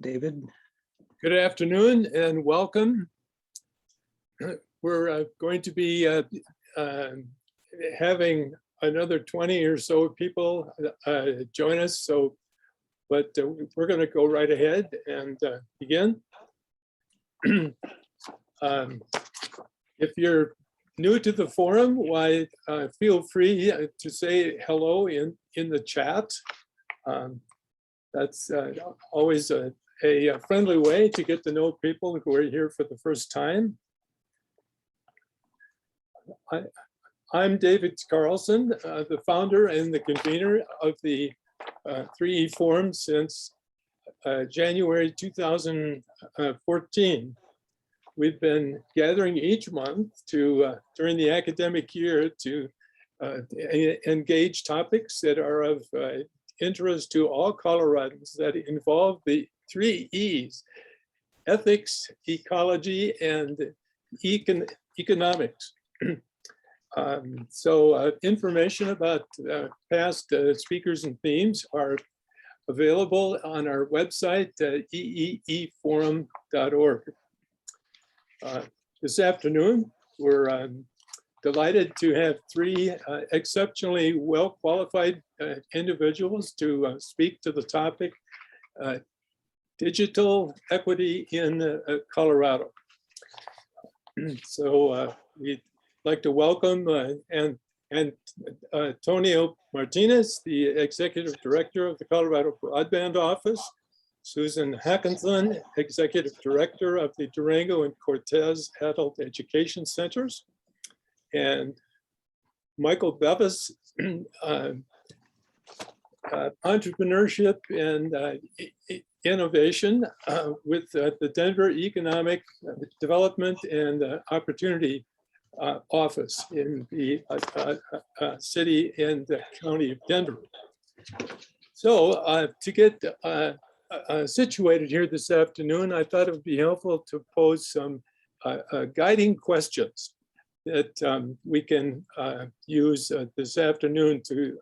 David. Good afternoon and welcome. We're going to be having another 20 or so people join us. But we're going to go right ahead and begin. If you're new to the forum, why feel free to say hello in the chat. That's always a friendly way to get to know people who are here for the first time. I'm David Carlson, the founder and the convener of the 3E Forum since January 2014. We've been gathering each month during the academic year to engage topics that are of interest to all Coloradans that involve the 3 E's: ethics, ecology, and economics. Information about past speakers and themes are available on our website, eeforum.org. This afternoon, we're delighted to have 3 exceptionally well-qualified individuals to speak to the topic, digital equity in Colorado. So we'd like to welcome Antonio Martinez, the Executive Director of the Colorado Broadband Office, Susan Hakanson, Executive Director of the Durango and Cortez Adult Education Centers, and Michael Bevis, Entrepreneurship and Innovation with the Denver Economic Development and Opportunity Office in the city and the county of Denver. So to get situated here this afternoon, I thought it would be helpful to pose some guiding questions that we can use this afternoon to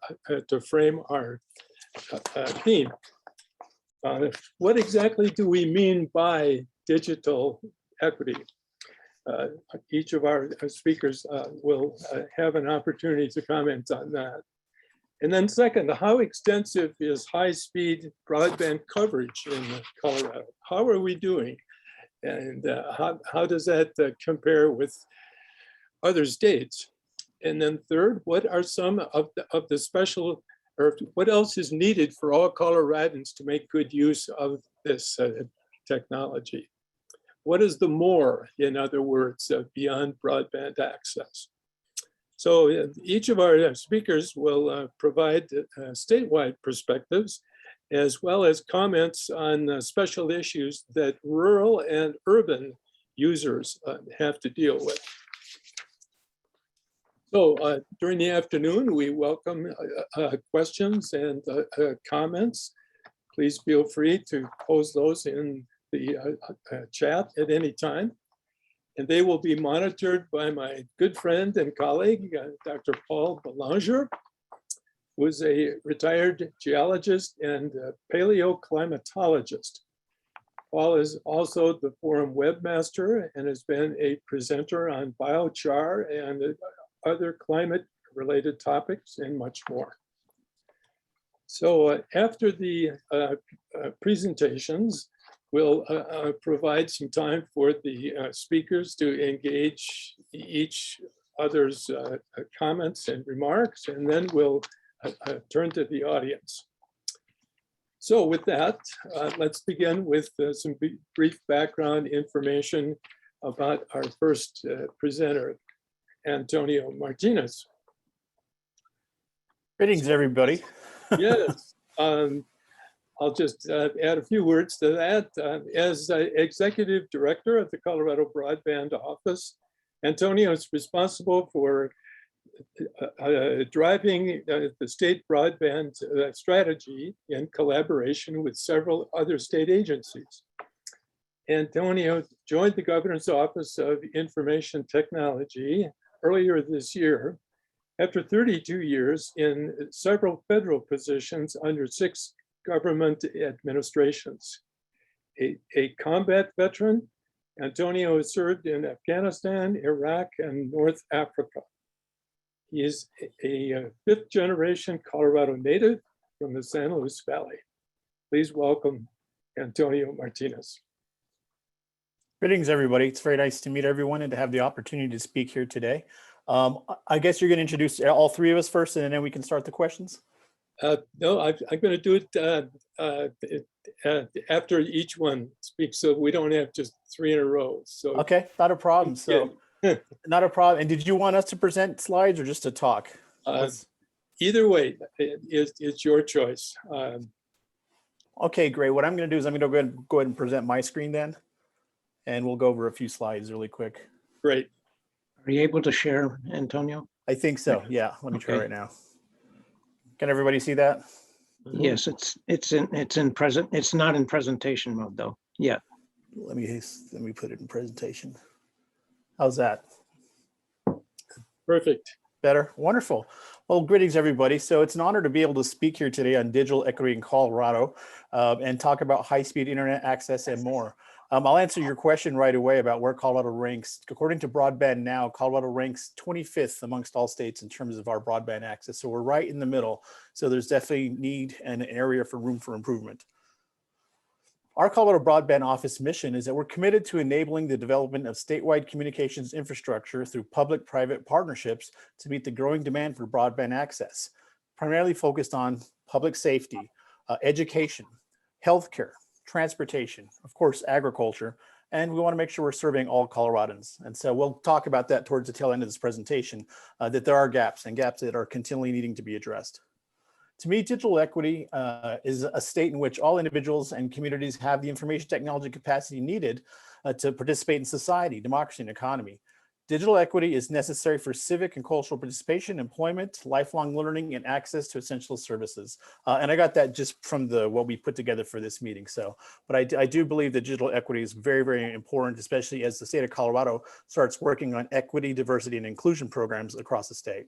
frame our theme. What exactly do we mean by digital equity? Each of our speakers will have an opportunity to comment on that. And then second, how extensive is high-speed broadband coverage in Colorado? How are we doing? And how does that compare with other states? And then third, what are some of the special, or what else is needed for all Coloradans to make good use of this technology? What is the more, in other words, beyond broadband access? So each of our speakers will provide statewide perspectives, as well as comments on special issues that rural and urban users have to deal with. So during the afternoon, we welcome questions and comments. Please feel free to pose those in the chat at any time. And they will be monitored by my good friend and colleague, Dr. Paul Belanger, who is a retired geologist and paleoclimatologist. Paul is also the forum webmaster and has been a presenter on biochar and other climate-related topics and much more. So after the presentations, we'll provide some time for the speakers to engage each other's comments and remarks, and then we'll turn to the audience. So with that, let's begin with some brief background information about our first presenter, Antonio Martinez. Greetings, everybody. Yes. I'll just add a few words to that. As Executive Director of the Colorado Broadband Office, Antonio is responsible for driving the state broadband strategy in collaboration with several other state agencies. Antonio joined the Governor's Office of Information Technology earlier this year after 32 years in several federal positions under 6 government administrations. a combat veteran. Antonio has served in Afghanistan, Iraq, and North Africa. He is a fifth generation Colorado native from the San Luis Valley. Please welcome Antonio Martinez. Greetings, everybody. It's very nice to meet everyone and to have the opportunity to speak here today. I guess you're going to introduce all three of us first, and then we can start the questions. No, I'm going to do it after each one speaks, so we don't have just three in a row. So okay, not a problem. So not a problem. And did you want us to present slides or just to talk? Either way, it's your choice. Okay, great. What I'm going to do is I'm going to go ahead and present my screen then, and we'll go over a few slides really quick. Great. Are you able to share, Antonio? I think so. Yeah. Let me try right now. Can everybody see that? Yes, it's not in presentation mode though. Yeah. Let me put it in presentation. How's that? Perfect. Better? Wonderful. Well, greetings, everybody. So it's an honor to be able to speak here today on digital equity in Colorado and talk about high-speed internet access and more. I'll answer your question right away about where Colorado ranks. According to Broadband now, Colorado ranks 25th amongst all states in terms of our broadband access. So we're right in the middle. So there's definitely need and an area for room for improvement. Our Colorado Broadband Office mission is that we're committed to enabling the development of statewide communications infrastructure through public-private partnerships to meet the growing demand for broadband access, primarily focused on public safety, education, healthcare, transportation, of course, agriculture, and we want to make sure we're serving all Coloradans. And so we'll talk about that towards the tail end of this presentation, that there are gaps that are continually needing to be addressed. To me, digital equity is a state in which all individuals and communities have the information technology capacity needed to participate in society, democracy, and economy. Digital equity is necessary for civic and cultural participation, employment, lifelong learning, and access to essential services. And I got that just from what we put together for this meeting. But I do believe that digital equity is very, very important, especially as the state of Colorado starts working on equity, diversity, and inclusion programs across the state.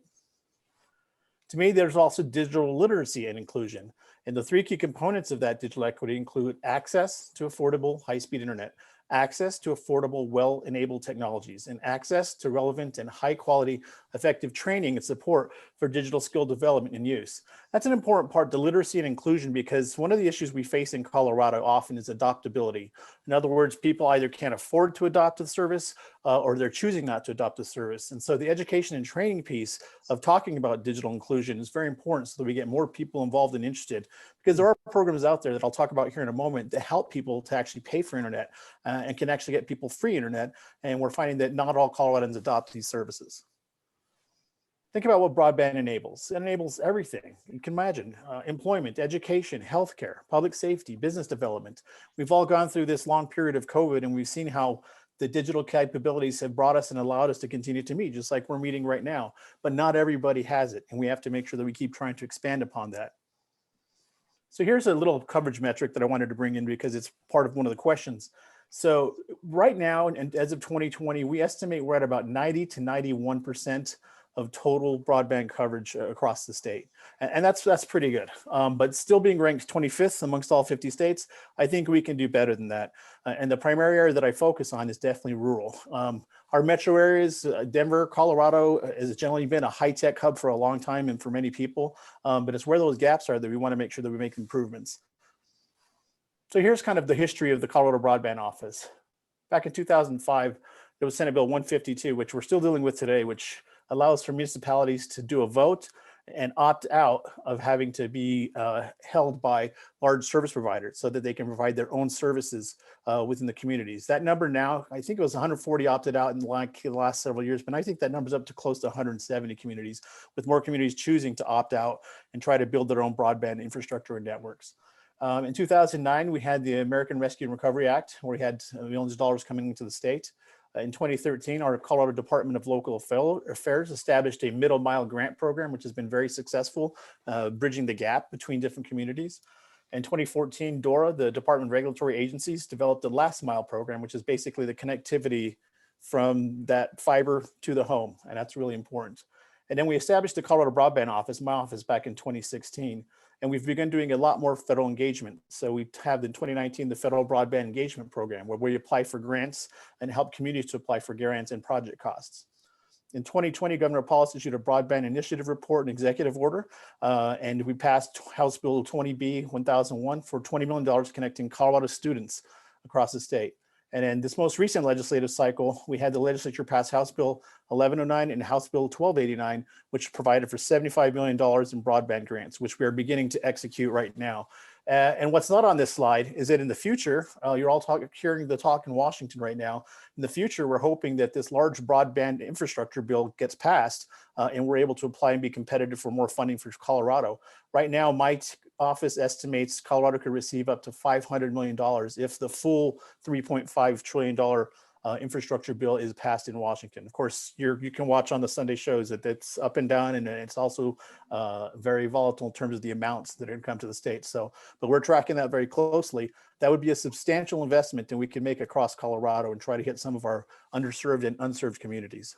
To me, there's also digital literacy and inclusion. And the three key components of that digital equity include access to affordable high-speed internet, access to affordable, well-enabled technologies, and access to relevant and high-quality, effective training and support for digital skill development and use. That's an important part to literacy and inclusion because one of the issues we face in Colorado often is adoptability. In other words, people either can't afford to adopt the service or they're choosing not to adopt the service. And so the education and training piece of talking about digital inclusion is very important so that we get more people involved and interested, because there are programs out there that I'll talk about here in a moment that help people to actually pay for internet and can actually get people free internet. And we're finding that not all Coloradans adopt these services. Think about what broadband enables. It enables everything. You can imagine employment, education, healthcare, public safety, business development. We've all gone through this long period of COVID and we've seen how the digital capabilities have brought us and allowed us to continue to meet, just like we're meeting right now. But not everybody has it. And we have to make sure that we keep trying to expand upon that. So here's a little coverage metric that I wanted to bring in because it's part of one of the questions. So right now, and as of 2020, we estimate we're at about 90 to 91% of total broadband coverage across the state. And that's pretty good. But still being ranked 25th amongst all 50 states, I think we can do better than that. And the primary area that I focus on is definitely rural. Our metro areas, Denver, Colorado, has generally been a high-tech hub for a long time and for many people. But it's where those gaps are that we want to make sure that we make improvements. So here's kind of the history of the Colorado Broadband Office. Back in 2005, there was Senate Bill 152, which we're still dealing with today, which allows for municipalities to do a vote and opt out of having to be held by large service providers so that they can provide their own services within the communities. That number now, I think it was 140 opted out in the last several years, but I think that number's up to close to 170 communities, with more communities choosing to opt out and try to build their own broadband infrastructure and networks. In 2009, we had the American Rescue and Recovery Act, where we had millions of dollars coming into the state. In 2013, our Colorado Department of Local Affairs established a middle mile grant program, which has been very successful, bridging the gap between different communities. In 2014, DORA, the Department of Regulatory Agencies, developed the last mile program, which is basically the connectivity from that fiber to the home, and that's really important. And then we established the Colorado Broadband Office, my office, back in 2016. And we've begun doing a lot more federal engagement. So we have in 2019, the Federal Broadband Engagement Program, where we apply for grants and help communities to apply for grants and project costs. In 2020, Governor Paulus issued a broadband initiative report and executive order, and we passed House Bill 20B 1001 for $20 million connecting Colorado students across the state. And in this most recent legislative cycle, we had the legislature pass House Bill 1109 and House Bill 1289, which provided for $75 million in broadband grants, which we are beginning to execute right now. And what's not on this slide is that in the future, you're all hearing the talk in Washington right now. In the future, we're hoping that this large broadband infrastructure bill gets passed and we're able to apply and be competitive for more funding for Colorado. Right now, my office estimates Colorado could receive up to $500 million if the full $3.5 trillion infrastructure bill is passed in Washington. Of course, you can watch on the Sunday shows that it's up and down, and it's also very volatile in terms of the amounts that are come to the state. So, but we're tracking that very closely. That would be a substantial investment that we can make across Colorado and try to hit some of our underserved and unserved communities.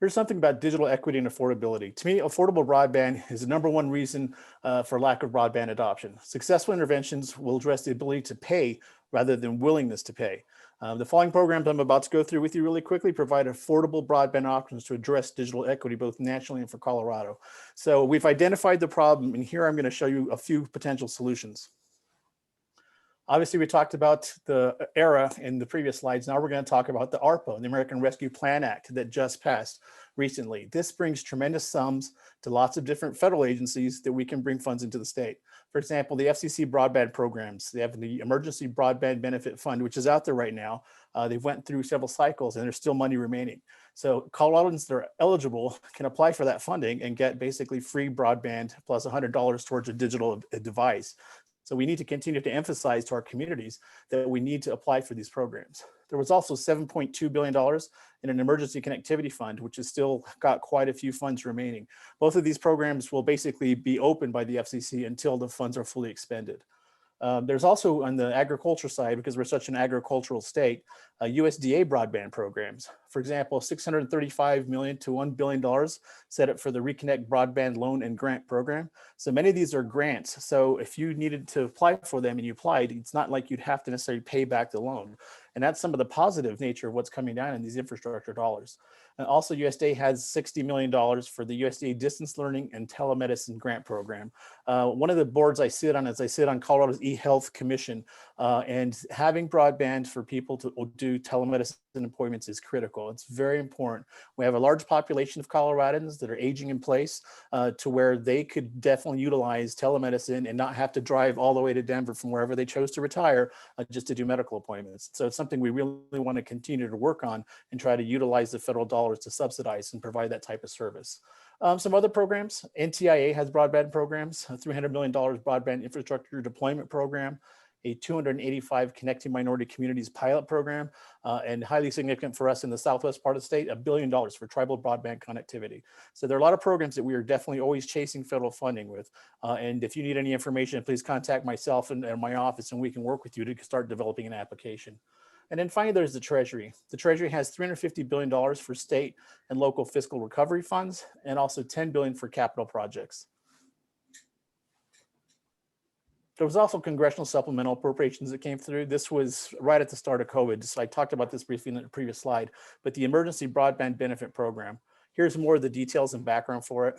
Here's something about digital equity and affordability. To me, affordable broadband is the #1 reason for lack of broadband adoption. Successful interventions will address the ability to pay rather than willingness to pay. The following programs I'm about to go through with you really quickly provide affordable broadband options to address digital equity, both nationally and for Colorado. So we've identified the problem, and here I'm going to show you a few potential solutions. Obviously, we talked about the ERA in the previous slides. Now we're going to talk about the ARPA, the American Rescue Plan Act, that just passed recently. This brings tremendous sums to lots of different federal agencies that we can bring funds into the state. For example, the FCC broadband programs. They have the Emergency Broadband Benefit Fund, which is out there right now. They went through several cycles and there's still money remaining. So Coloradans that are eligible can apply for that funding and get basically free broadband plus $100 towards a digital device. So we need to continue to emphasize to our communities that we need to apply for these programs. There was also $7.2 billion in an emergency connectivity fund, which has still got quite a few funds remaining. Both of these programs will basically be open by the FCC until the funds are fully expended. There's also on the agriculture side, because we're such an agricultural state, USDA broadband programs. For example, $635 million to $1 billion set up for the Reconnect Broadband Loan and Grant Program. So many of these are grants. So if you needed to apply for them and you applied, it's not like you'd have to necessarily pay back the loan. And that's some of the positive nature of what's coming down in these infrastructure dollars. And also USDA has $60 million for the USDA Distance Learning and Telemedicine Grant Program. One of the boards I sit on is I sit on Colorado's eHealth Commission, and having broadband for people to do telemedicine appointments is critical. It's very important. We have a large population of Coloradans that are aging in place to where they could definitely utilize telemedicine and not have to drive all the way to Denver from wherever they chose to retire just to do medical appointments. So it's something we really want to continue to work on and try to utilize the federal dollars to subsidize and provide that type of service. Some other programs, NTIA has broadband programs, a $300 million broadband infrastructure deployment program, a 285 Connecting Minority Communities pilot program, and highly significant for us in the southwest part of the state, $1 billion for tribal broadband connectivity. So there are a lot of programs that we are definitely always chasing federal funding with. And if you need any information, please contact myself and my office, and we can work with you to start developing an application. And then finally, there's the Treasury. The Treasury has $350 billion for state and local fiscal recovery funds, and also $10 billion for capital projects. There was also congressional supplemental appropriations that came through. This was right at the start of COVID. So I talked about this briefly in the previous slide, but the Emergency Broadband Benefit Program. Here's more of the details and background for it.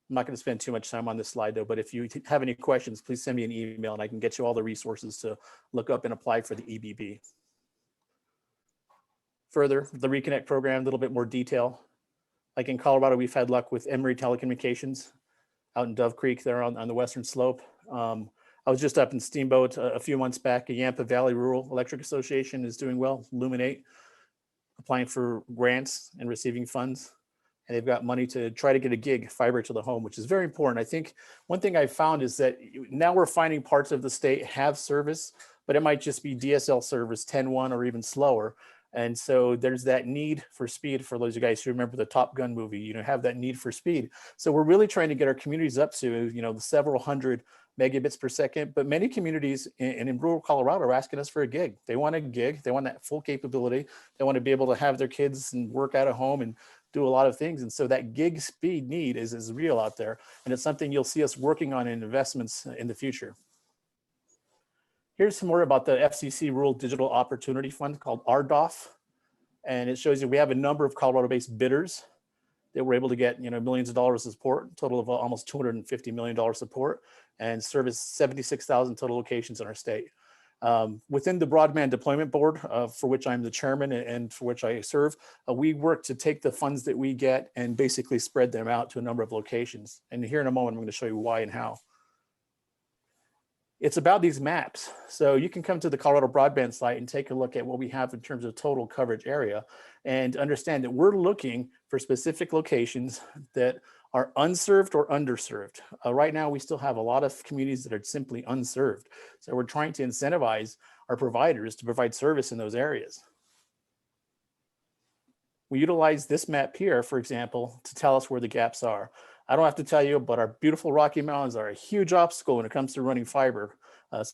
I'm not going to spend too much time on this slide though, but if you have any questions, please send me an email and I can get you all the resources to look up and apply for the EBB. Further, the Reconnect program, a little bit more detail. Like in Colorado, we've had luck with Emory Telecommunications out in Dove Creek there on the western slope. I was just up in Steamboat a few months back. The Yampa Valley Rural Electric Association is doing well. Luminate, applying for grants and receiving funds. And they've got money to try to get a gig fiber to the home, which is very important. I think one thing I've found is that now we're finding parts of the state have service, but it might just be DSL service 10.1 or even slower. And so there's that need for speed for those of you guys who remember the Top Gun movie, have that need for speed. So we're really trying to get our communities up to, the several hundred megabits per second, but many communities in rural Colorado are asking us for a gig. They want a gig, they want that full capability. They want to be able to have their kids and work out of home and do a lot of things. And so that gig speed need is real out there. And it's something you'll see us working on in investments in the future. Here's some more about the FCC Rural Digital Opportunity Fund called RDOF. And it shows you we have a number of Colorado-based bidders that were able to get millions of dollars of support, total of almost $250 million support, and service 76,000 total locations in our state. Within the Broadband Deployment Board, for which I'm the chairman and for which I serve, we work to take the funds that we get and basically spread them out to a number of locations. And here in a moment, I'm going to show you why and how. It's about these maps. So you can come to the Colorado Broadband site and take a look at what we have in terms of total coverage area and understand that we're looking for specific locations that are unserved or underserved. Right now, we still have a lot of communities that are simply unserved. So we're trying to incentivize our providers to provide service in those areas. We utilize this map here, for example, to tell us where the gaps are. I don't have to tell you, but our beautiful Rocky Mountains are a huge obstacle when it comes to running fiber.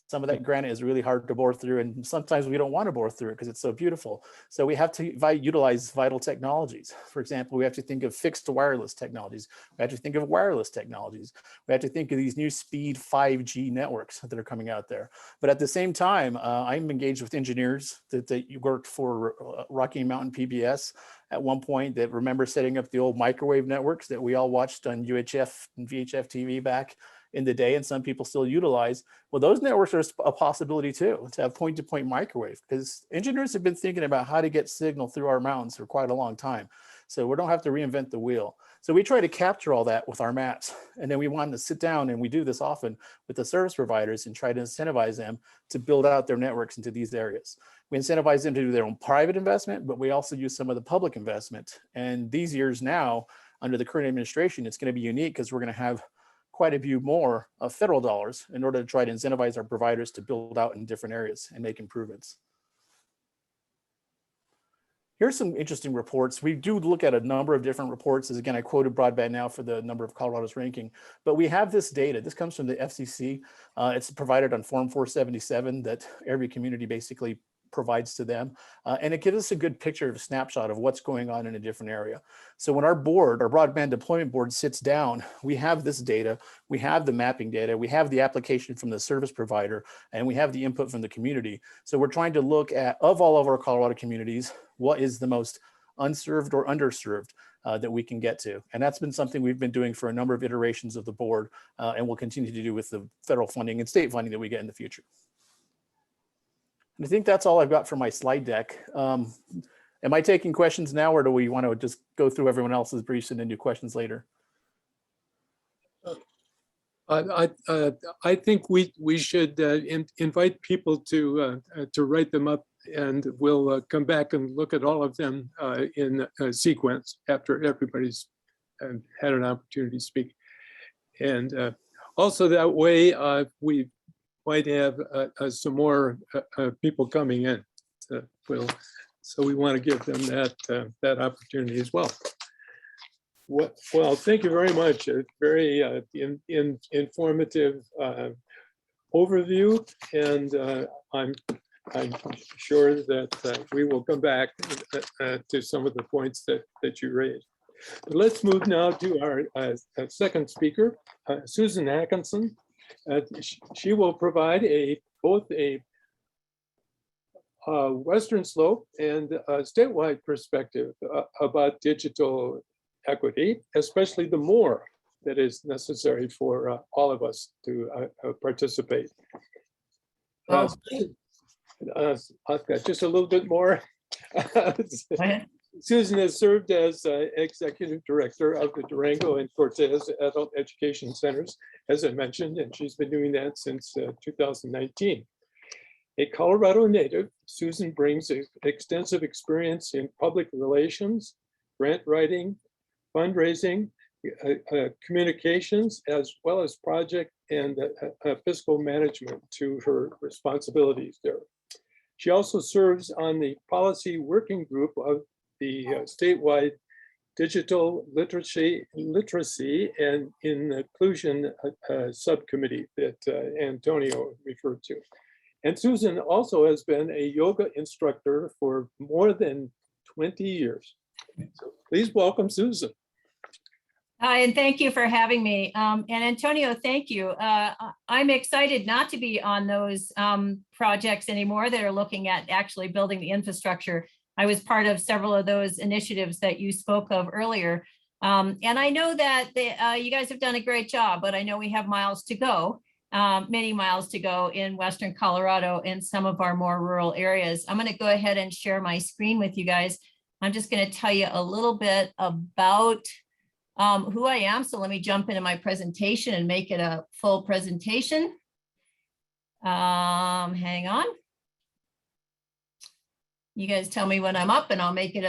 Some of that granite is really hard to bore through, and sometimes we don't want to bore through it because it's so beautiful. So we have to utilize vital technologies. For example, we have to think of fixed wireless technologies. We have to think of wireless technologies. We have to think of these new speed 5G networks that are coming out there. But at the same time, I'm engaged with engineers that worked for Rocky Mountain PBS at one point that remember setting up the old microwave networks that we all watched on UHF and VHF TV back in the day, and some people still utilize. Well, those networks are a possibility too, to have point-to-point microwave, because engineers have been thinking about how to get signal through our mountains for quite a long time. So we don't have to reinvent the wheel. So we try to capture all that with our maps. And then we want to sit down, and we do this often with the service providers, and try to incentivize them to build out their networks into these areas. We incentivize them to do their own private investment, but we also use some of the public investment. And these years now, under the current administration, it's going to be unique because we're going to have quite a few more federal dollars in order to try to incentivize our providers to build out in different areas and make improvements. Here's some interesting reports. We do look at a number of different reports. As again, I quoted Broadband now for the number of Colorado's ranking, but we have this data. This comes from the FCC. It's provided on Form 477 that every community basically provides to them. And it gives us a good picture of a snapshot of what's going on in a different area. So when our board, our Broadband Deployment Board sits down, we have this data, we have the mapping data, we have the application from the service provider, and we have the input from the community. So we're trying to look at, of all of our Colorado communities, what is the most unserved or underserved that we can get to. And that's been something we've been doing for a number of iterations of the board, and we'll continue to do with the federal funding and state funding that we get in the future. And I think that's all I've got for my slide deck. Am I taking questions now, or do we want to just go through everyone else's briefs and then do questions later? I think we should invite people to write them up, and we'll come back and look at all of them in sequence after everybody's had an opportunity to speak. And also that way we might have some more people coming in. So we want to give them that opportunity as well. Well, thank you very much. A very informative overview, and I'm sure that we will come back to some of the points that you raised. But let's move now to our second speaker, Susan Hakanson. She will provide both a Western Slope and a statewide perspective about digital equity, especially the more that is necessary for all of us to participate. I've got just a little bit more. Susan has served as executive director of the Durango and Cortez Adult Education Centers, as I mentioned, and she's been doing that since 2019. A Colorado native, Susan brings extensive experience in public relations, grant writing, fundraising, communications, as well as project and fiscal management to her responsibilities there. She also serves on the policy working group of the statewide digital literacy and inclusion subcommittee that Antonio referred to. And Susan also has been a yoga instructor for more than 20 years. So please welcome Susan. Hi, and thank you for having me. And Antonio, thank you. I'm excited not to be on those projects anymore that are looking at actually building the infrastructure. I was part of several of those initiatives that you spoke of earlier. And I know that you guys have done a great job, but I know we have miles to go, many miles to go in Western Colorado and some of our more rural areas. I'm going to go ahead and share my screen with you guys. I'm just going to tell you a little bit about who I am. So let me jump into my presentation and make it a full presentation. Hang on. You guys tell me when I'm up and I'll make it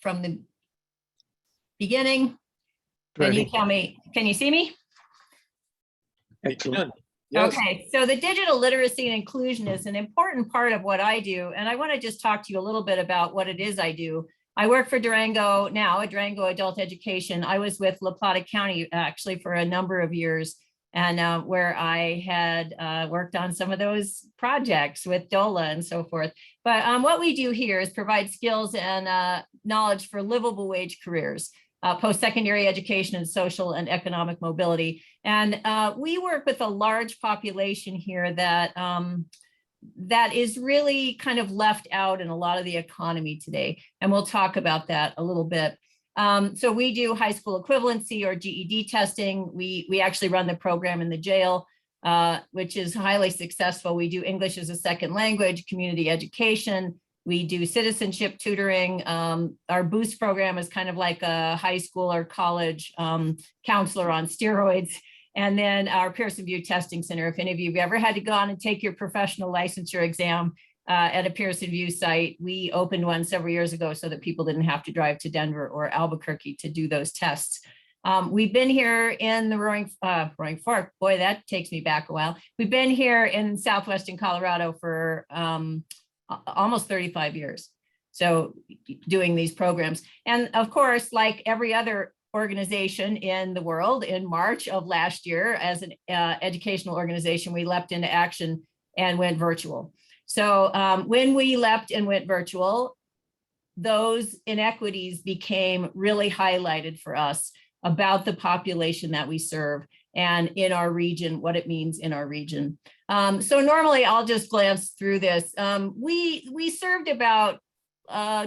from the beginning. Can you tell me, can you see me? Excellent. Yes. Okay, so the digital literacy and inclusion is an important part of what I do. And I want to just talk to you a little bit about what it is I do. I work for Durango now, at Durango Adult Education. I was with La Plata County actually for a number of years, and where I had worked on some of those projects with DOLA and so forth. But what we do here is provide skills and knowledge for livable wage careers, post-secondary education and social and economic mobility. And we work with a large population here that that is really kind of left out in a lot of the economy today. And we'll talk about that a little bit. So we do high school equivalency or GED testing. We actually run the program in the jail, which is highly successful. We do English as a second language, community education. We do citizenship tutoring. Our Boost program is kind of like a high school or college counselor on steroids. And then our Pearson VUE Testing Center. If any of you have ever had to go on and take your professional licensure exam at a Pearson VUE site, we opened one several years ago so that people didn't have to drive to Denver or Albuquerque to do those tests. We've been here in the Roaring Fork. Boy, that takes me back a while. We've been here in southwestern Colorado for almost 35 years. So doing these programs. And of course, like every other organization in the world, in March of last year, as an educational organization, we leapt into action and went virtual. So when we leapt and went virtual, those inequities became really highlighted for us about the population that we serve and in our region, what it means in our region. So normally I'll just glance through this. We served about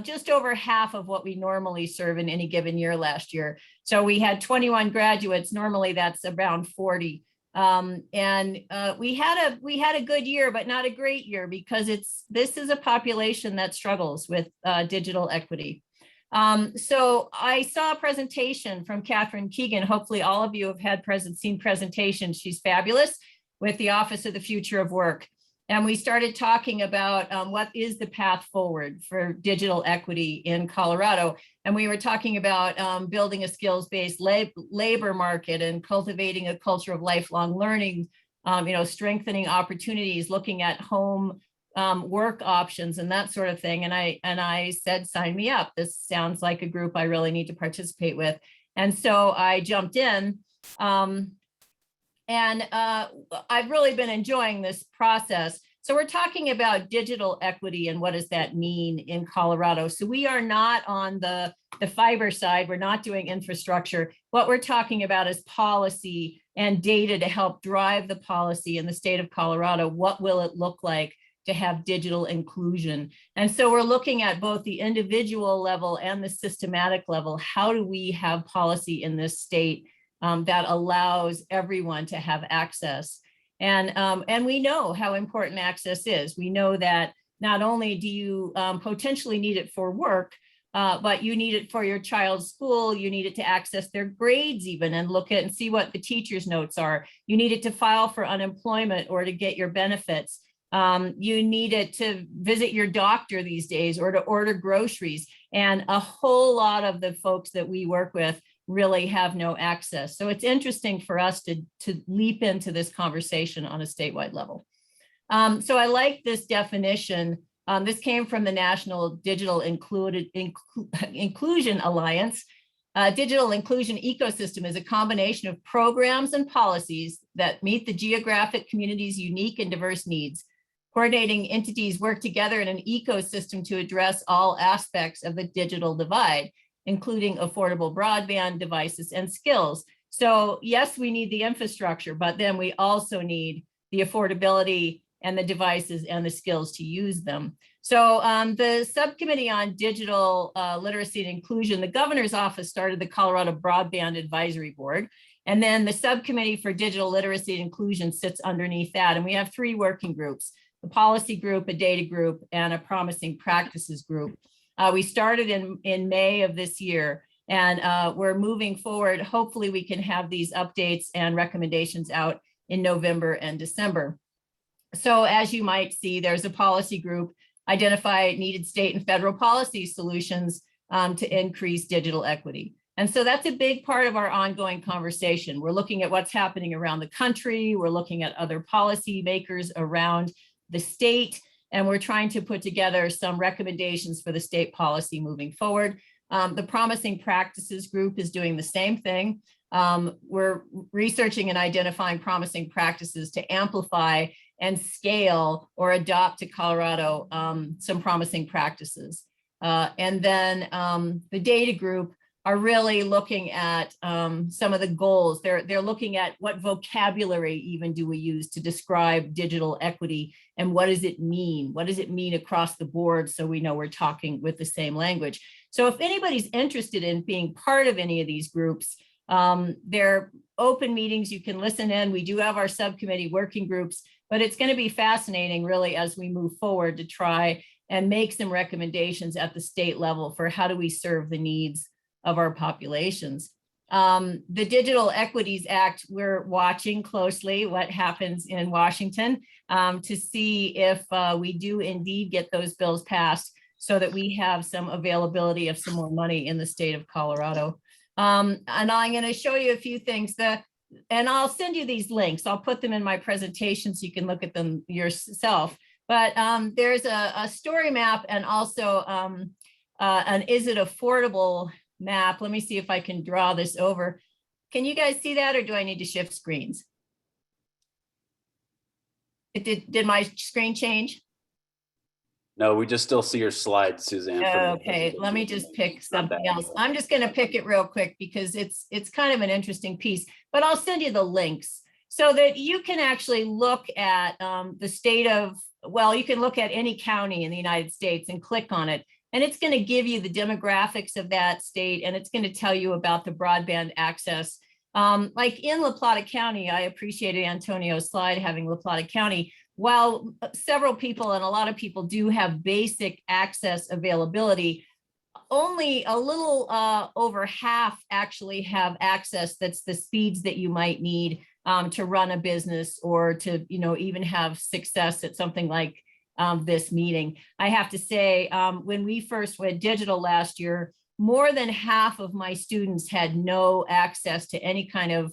just over half of what we normally serve in any given year last year. So we had 21 graduates. Normally that's around 40. We had a good year, but not a great year because this is a population that struggles with digital equity. So I saw a presentation from Catherine Keegan. Hopefully all of you have had seen presentations. She's fabulous with the Office of the Future of Work. And we started talking about what is the path forward for digital equity in Colorado. And we were talking about building a skills-based labor market and cultivating a culture of lifelong learning, strengthening opportunities, looking at home work options and that sort of thing. And I said, sign me up. This sounds like a group I really need to participate with. And so I jumped in. And I've really been enjoying this process. So we're talking about digital equity and what does that mean in Colorado. So we are not on the fiber side. We're not doing infrastructure. What we're talking about is policy and data to help drive the policy in the state of Colorado. What will it look like to have digital inclusion? And so we're looking at both the individual level and the systematic level. How do we have policy in this state that allows everyone to have access? And we know how important access is. We know that not only do you potentially need it for work, but you need it for your child's school. You need it to access their grades even and look at and see what the teacher's notes are. You need it to file for unemployment or to get your benefits. You need it to visit your doctor these days or to order groceries. And a whole lot of the folks that we work with really have no access. So it's interesting for us to leap into this conversation on a statewide level. So I like this definition. This came from the National Digital Inclusion Alliance. Digital inclusion ecosystem is a combination of programs and policies that meet the geographic community's unique and diverse needs. Coordinating entities work together in an ecosystem to address all aspects of the digital divide, including affordable broadband devices and skills. So yes, we need the infrastructure, but then we also need the affordability and the devices and the skills to use them. So the subcommittee on digital literacy and inclusion, the governor's office started the Colorado Broadband Advisory Board. And then the subcommittee for digital literacy and inclusion sits underneath that. And we have 3 working groups: the policy group, a data group, and a promising practices group. We started in May of this year, and we're moving forward. Hopefully we can have these updates and recommendations out in November and December. So as you might see, there's a policy group, identify needed state and federal policy solutions to increase digital equity. And so that's a big part of our ongoing conversation. We're looking at what's happening around the country. We're looking at other policy makers around the state, and we're trying to put together some recommendations for the state policy moving forward. The Promising Practices Group is doing the same thing. We're researching and identifying promising practices to amplify and scale or adopt to Colorado some promising practices. And then the data group are really looking at some of the goals. They're looking at what vocabulary even do we use to describe digital equity, and what does it mean? What does it mean across the board, so we know we're talking with the same language? So if anybody's interested in being part of any of these groups, they're open meetings, you can listen in. We do have our subcommittee working groups, but it's going to be fascinating really as we move forward to try and make some recommendations at the state level for how do we serve the needs of our populations. The Digital Equities Act, we're watching closely what happens in Washington to see if we do indeed get those bills passed so that we have some availability of some more money in the state of Colorado. And I'm going to show you a few things and I'll send you these links. I'll put them in my presentation so you can look at them yourself. But there's a story map and also an is it affordable map. Let me see if I can draw this over. Can you guys see that, or do I need to shift screens? Did my screen change? No, we just still see your slides, Suzanne. Okay, let me just pick something else. I'm just going to pick it real quick because it's kind of an interesting piece, but I'll send you the links so that you can actually look at the state of, well, you can look at any county in the United States and click on it. And it's going to give you the demographics of that state, and it's going to tell you about the broadband access. Like in La Plata County, I appreciated Antonio's slide having La Plata County. While several people and a lot of people do have basic access availability, only a little over half actually have access that's the speeds that you might need to run a business or to, even have success at something like this meeting. I have to say, when we first went digital last year, more than half of my students had no access to any kind of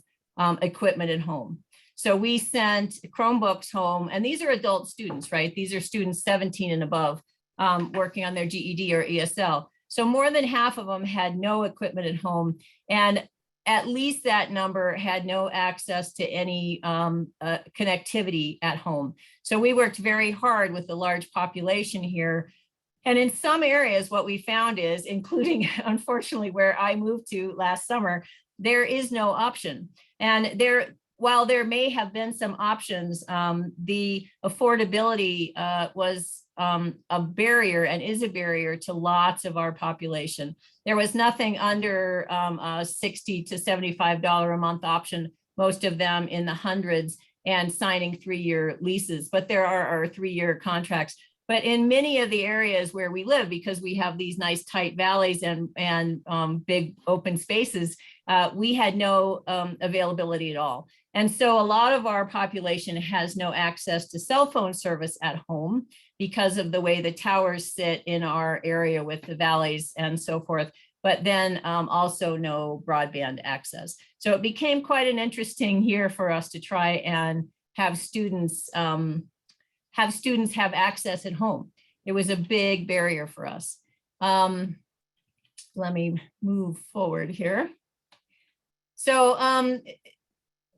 equipment at home. So we sent Chromebooks home, and these are adult students, right? These are students 17 and above working on their GED or ESL. So more than half of them had no equipment at home, and at least that number had no access to any connectivity at home. So we worked very hard with the large population here. And in some areas, what we found is, including, unfortunately, where I moved to last summer, there is no option. And while there may have been some options, the affordability was a barrier and is a barrier to lots of our population. There was nothing under a $60 to $75 a month option, most of them in the hundreds, and signing 3-year leases, but there are 3-year contracts. But in many of the areas where we live, because we have these nice tight valleys and big open spaces, we had no availability at all. And so a lot of our population has no access to cell phone service at home because of the way the towers sit in our area with the valleys and so forth, but then also no broadband access. So it became quite an interesting year for us to try and have students have access at home. It was a big barrier for us. Let me move forward here. So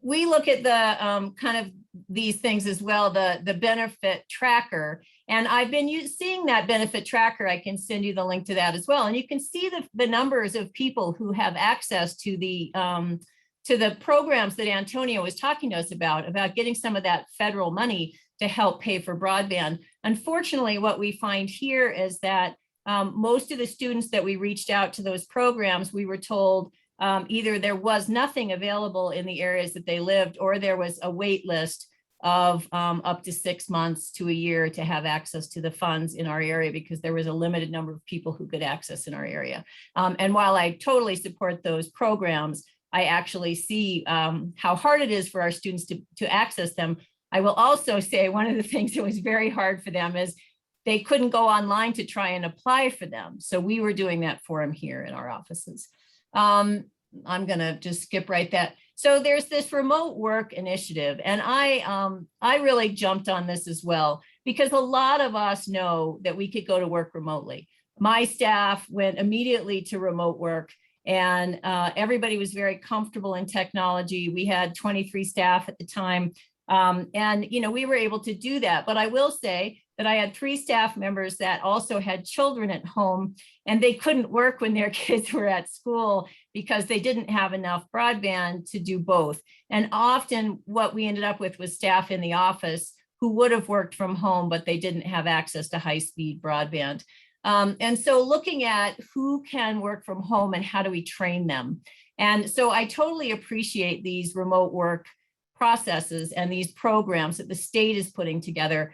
we look at the kind of these things as well, the benefit tracker. And I've been seeing that benefit tracker. I can send you the link to that as well. And you can see the numbers of people who have access to the programs that Antonio was talking to us about getting some of that federal money to help pay for broadband. Unfortunately, what we find here is that most of the students that we reached out to those programs, we were told either there was nothing available in the areas that they lived, or there was a wait list of up to 6 months to a year to have access to the funds in our area, because there was a limited number of people who could access in our area. And while I totally support those programs, I actually see how hard it is for our students to access them. I will also say one of the things that was very hard for them is they couldn't go online to try and apply for them. So we were doing that for them here in our offices. I'm gonna just skip right that. So there's this remote work initiative, and I really jumped on this as well, because a lot of us know that we could go to work remotely. My staff went immediately to remote work, and everybody was very comfortable in technology. We had 23 staff at the time. And, you know, we were able to do that. But I will say that I had 3 staff members that also had children at home, and they couldn't work when their kids were at school because they didn't have enough broadband to do both. And often what we ended up with was staff in the office who would have worked from home, but they didn't have access to high-speed broadband. And so looking at who can work from home and how do we train them. And so I totally appreciate these remote work processes and these programs that the state is putting together.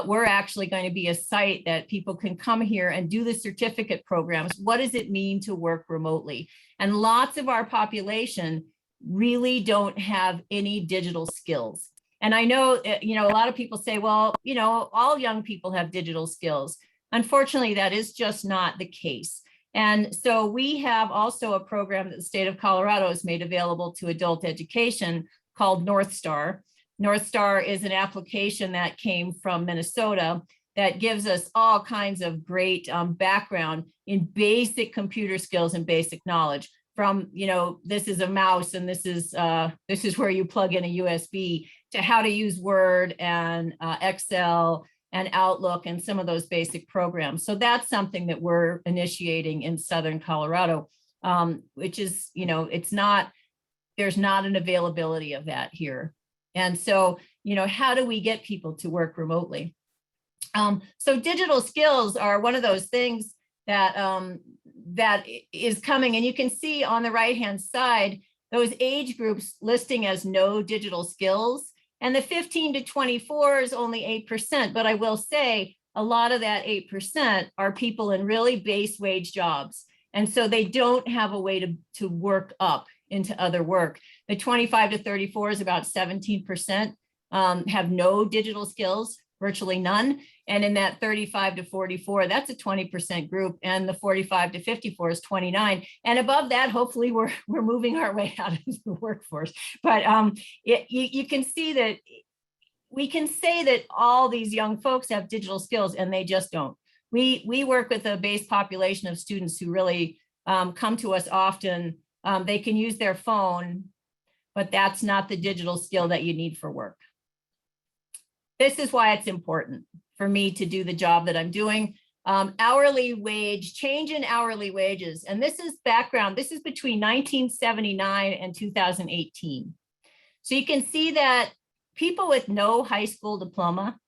We're actually going to be a site that people can come here and do the certificate programs. What does it mean to work remotely? And lots of our population really don't have any digital skills. And I know, you know, a lot of people say, well, you know, all young people have digital skills. Unfortunately, that is just not the case. And so we have also a program that the state of Colorado has made available to adult education called North Star. North Star is an application that came from Minnesota that gives us all kinds of great background in basic computer skills and basic knowledge. From, you know, this is a mouse and this is where you plug in a USB, to how to use Word and Excel and Outlook and some of those basic programs. So that's something that we're initiating in Southern Colorado, which is, you know, there's not an availability of that here. And so, you know, how do we get people to work remotely? So digital skills are one of those things that that is coming. And you can see on the right-hand side, those age groups listing as no digital skills. And the 15 to 24 is only 8%. But I will say a lot of that 8% are people in really base wage jobs. And so they don't have a way to work up into other work. The 25 to 34 is about 17% have no digital skills, virtually none. And in that 35 to 44, that's a 20% group. And the 45 to 54 is 29. And above that, hopefully we're moving our way out of the workforce. But you can see that we can say that all these young folks have digital skills, and they just don't. We work with a base population of students who really come to us often. They can use their phone, but that's not the digital skill that you need for work. This is why it's important for me to do the job that I'm doing. Hourly wage, change in hourly wages. And this is background. This is between 1979 and 2018. So you can see that people with no high school diploma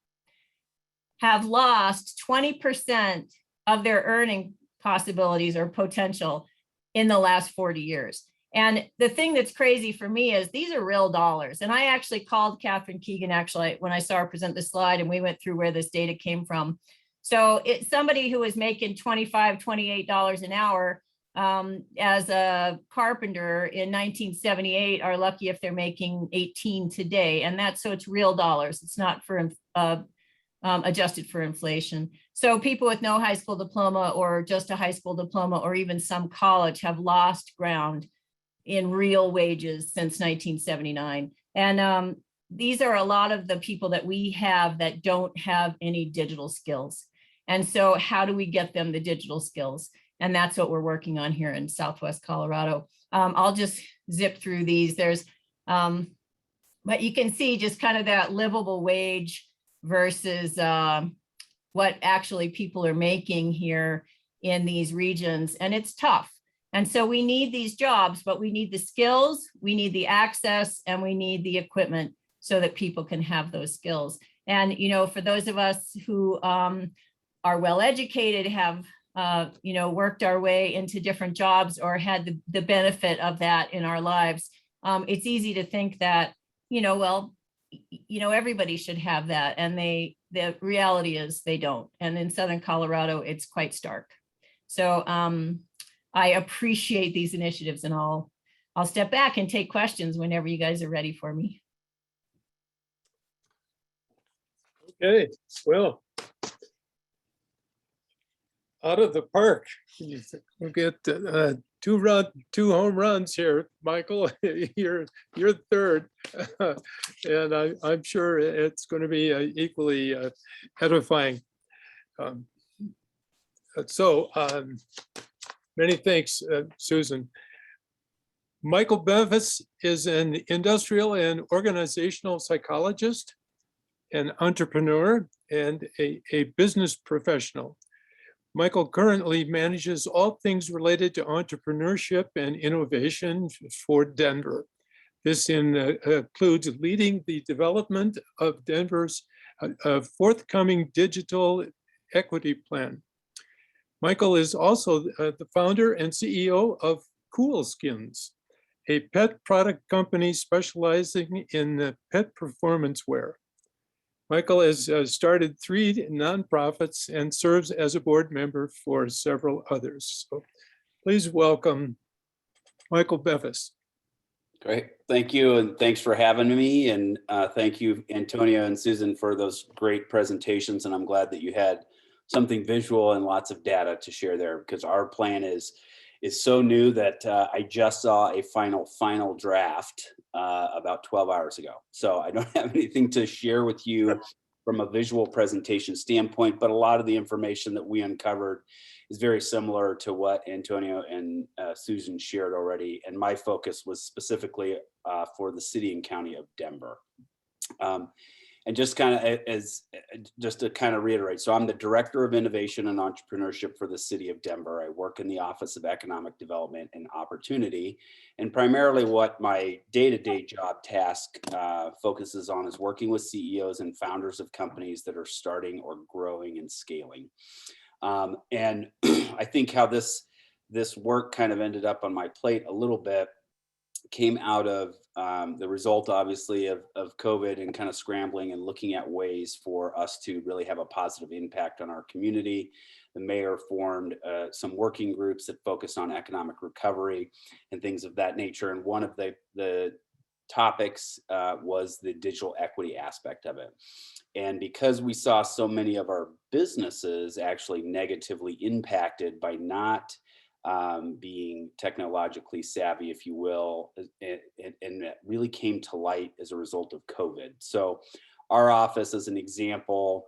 have lost 20% of their earning possibilities or potential in the last 40 years. And the thing that's crazy for me is these are real dollars. And I actually called Catherine Keegan when I saw her present this slide, and we went through where this data came from. So it's somebody who was making $25, $28 an hour as a carpenter in 1978 are lucky if they're making 18 today. And that's, so it's real dollars. It's not for adjusted for inflation. So people with no high school diploma or just a high school diploma or even some college have lost ground in real wages since 1979. And these are a lot of the people that we have that don't have any digital skills. And so how do we get them the digital skills? And that's what we're working on here in Southwest Colorado. I'll just zip through these. There's But you can see just kind of that livable wage versus what actually people are making here in these regions. And it's tough. And so we need these jobs, but we need the skills, we need the access, and we need the equipment so that people can have those skills. And, you know, for those of us who are well educated, have, you know, worked our way into different jobs or had the benefit of that in our lives, it's easy to think that, you know, well, you know, everybody should have that. And the reality is they don't. And in Southern Colorado, it's quite stark. So I appreciate these initiatives, and I'll step back and take questions whenever you guys are ready for me. Okay, well, out of the park, we'll get two home runs here, Michael. You're third, and I'm sure it's going to be equally edifying. Many thanks, Susan. Michael Bevis is an industrial and organizational psychologist, an entrepreneur, and a business professional. Michael currently manages all things related to entrepreneurship and innovation for Denver. This includes leading the development of Denver's forthcoming digital equity plan. Michael is also the founder and CEO of Cool Skins, a pet product company specializing in pet performance wear. Michael has started 3 nonprofits and serves as a board member for several others. So please welcome Michael Bevis. Great. Thank you. And thanks for having me. And thank you, Antonio and Susan, for those great presentations. And I'm glad that you had something visual and lots of data to share there, because our plan is so new that I just saw a final draft about 12 hours ago. So I don't have anything to share with you from a visual presentation standpoint, but a lot of the information that we uncovered is very similar to what Antonio and Susan shared already. And my focus was specifically for the city and county of Denver. And just kind of to kind of reiterate, so I'm the Director of Innovation and Entrepreneurship for the City of Denver. I work in the Office of Economic Development and Opportunity, and primarily what my day-to-day job task focuses on is working with CEOs and founders of companies that are starting or growing and scaling. And I think how this work kind of ended up on my plate a little bit came out of the result, obviously, of COVID and kind of scrambling and looking at ways for us to really have a positive impact on our community. The mayor formed some working groups that focus on economic recovery and things of that nature. And one of the topics was the digital equity aspect of it. And because we saw so many of our businesses actually negatively impacted by not being technologically savvy, if you will, and that really came to light as a result of COVID. So our office, as an example,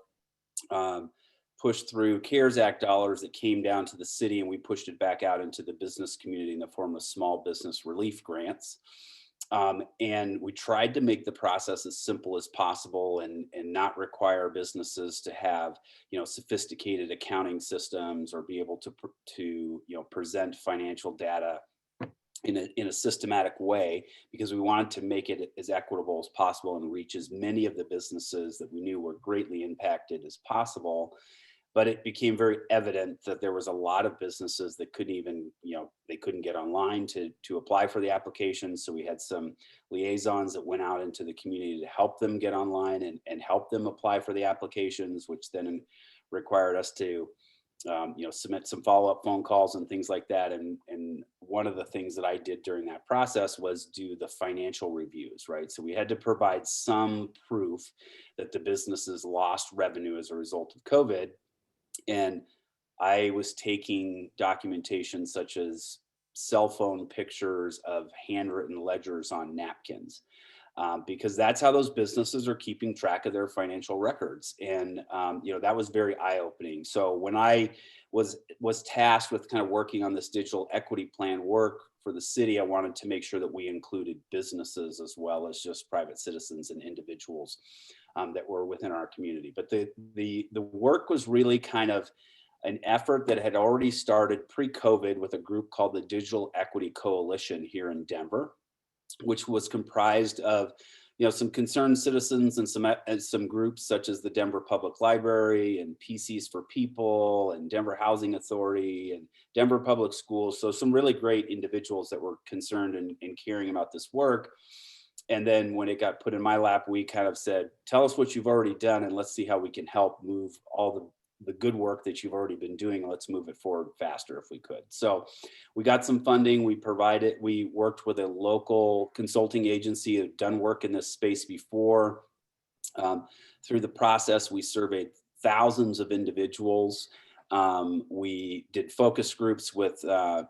pushed through CARES Act dollars that came down to the city, and we pushed it back out into the business community in the form of small business relief grants. And we tried to make the process as simple as possible and not require businesses to have, sophisticated accounting systems or be able to present financial data in a systematic way, because we wanted to make it as equitable as possible and reach as many of the businesses that we knew were greatly impacted as possible. But it became very evident that there was a lot of businesses that couldn't even, they couldn't get online to apply for the application. So we had some liaisons that went out into the community to help them get online and help them apply for the applications, which then required us to, submit some follow-up phone calls and things like that. And one of the things that I did during that process was do the financial reviews, right? So we had to provide some proof that the businesses lost revenue as a result of COVID. And I was taking documentation such as cell phone pictures of handwritten ledgers on napkins, because that's how those businesses are keeping track of their financial records. And, that was very eye-opening. So when I was tasked with kind of working on this digital equity plan work for the city, I wanted to make sure that we included businesses as well as just private citizens and individuals that were within our community. But the work was really kind of an effort that had already started pre-COVID with a group called the Digital Equity Coalition here in Denver, which was comprised of, you know, some concerned citizens and some groups such as the Denver Public Library and PCs for People and Denver Housing Authority and Denver Public Schools. So some really great individuals that were concerned and caring about this work. And then when it got put in my lap, we kind of said, tell us what you've already done and let's see how we can help move all the good work that you've already been doing. Let's move it forward faster if we could. So we got some funding. We worked with a local consulting agency who had done work in this space before. Through the process, we surveyed thousands of individuals. We did focus groups with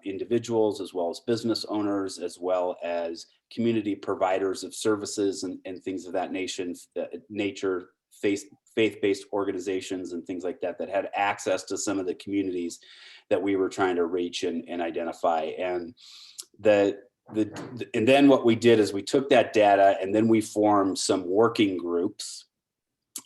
individuals as well as business owners, as well as community providers of services and things of that nature, faith-based organizations and things like that had access to some of the communities that we were trying to reach and identify. And and then what we did is we took that data and then we formed some working groups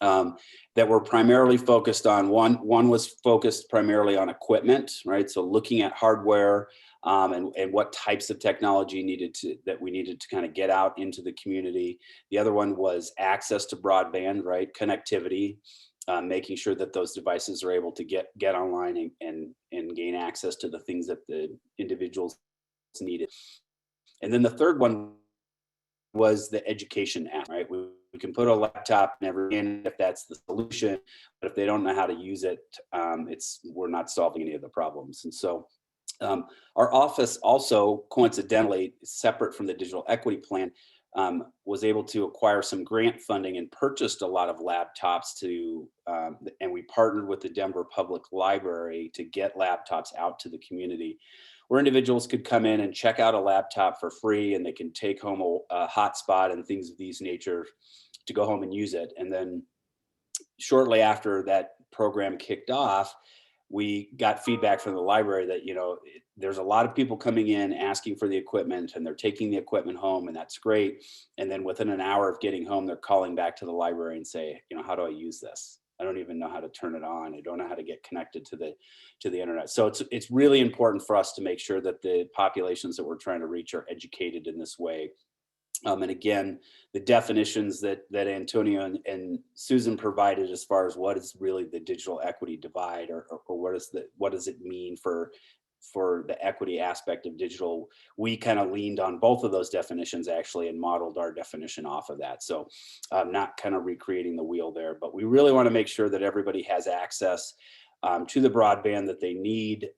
that were primarily focused on one was focused primarily on equipment, right? So looking at hardware and what types of technology that we needed to kind of get out into the community. The other one was access to broadband, right? Connectivity, making sure that those devices are able to get online and gain access to the things that the individuals needed. And then the third one was the education app, right? We can put a laptop in every hand if that's the solution, but if they don't know how to use it, we're not solving any of the problems. And so our office also, coincidentally, separate from the digital equity plan, was able to acquire some grant funding and purchased a lot of laptops and we partnered with the Denver Public Library to get laptops out to the community, where individuals could come in and check out a laptop for free, and they can take home a hotspot and things of these nature to go home and use it. And then shortly after that program kicked off, we got feedback from the library that, you know, there's a lot of people coming in asking for the equipment and they're taking the equipment home, and that's great. And then within an hour of getting home, they're calling back to the library and say, you know, how do I use this? I don't even know how to turn it on. I don't know how to get connected to the internet. So it's really important for us to make sure that the populations that we're trying to reach are educated in this way. And again, the definitions that Antonio and Susan provided as far as what is really the digital equity divide, or what does it mean for the equity aspect of digital, we kind of leaned on both of those definitions actually and modeled our definition off of that. So not kind of recreating the wheel there, but we really want to make sure that everybody has access to the broadband that they need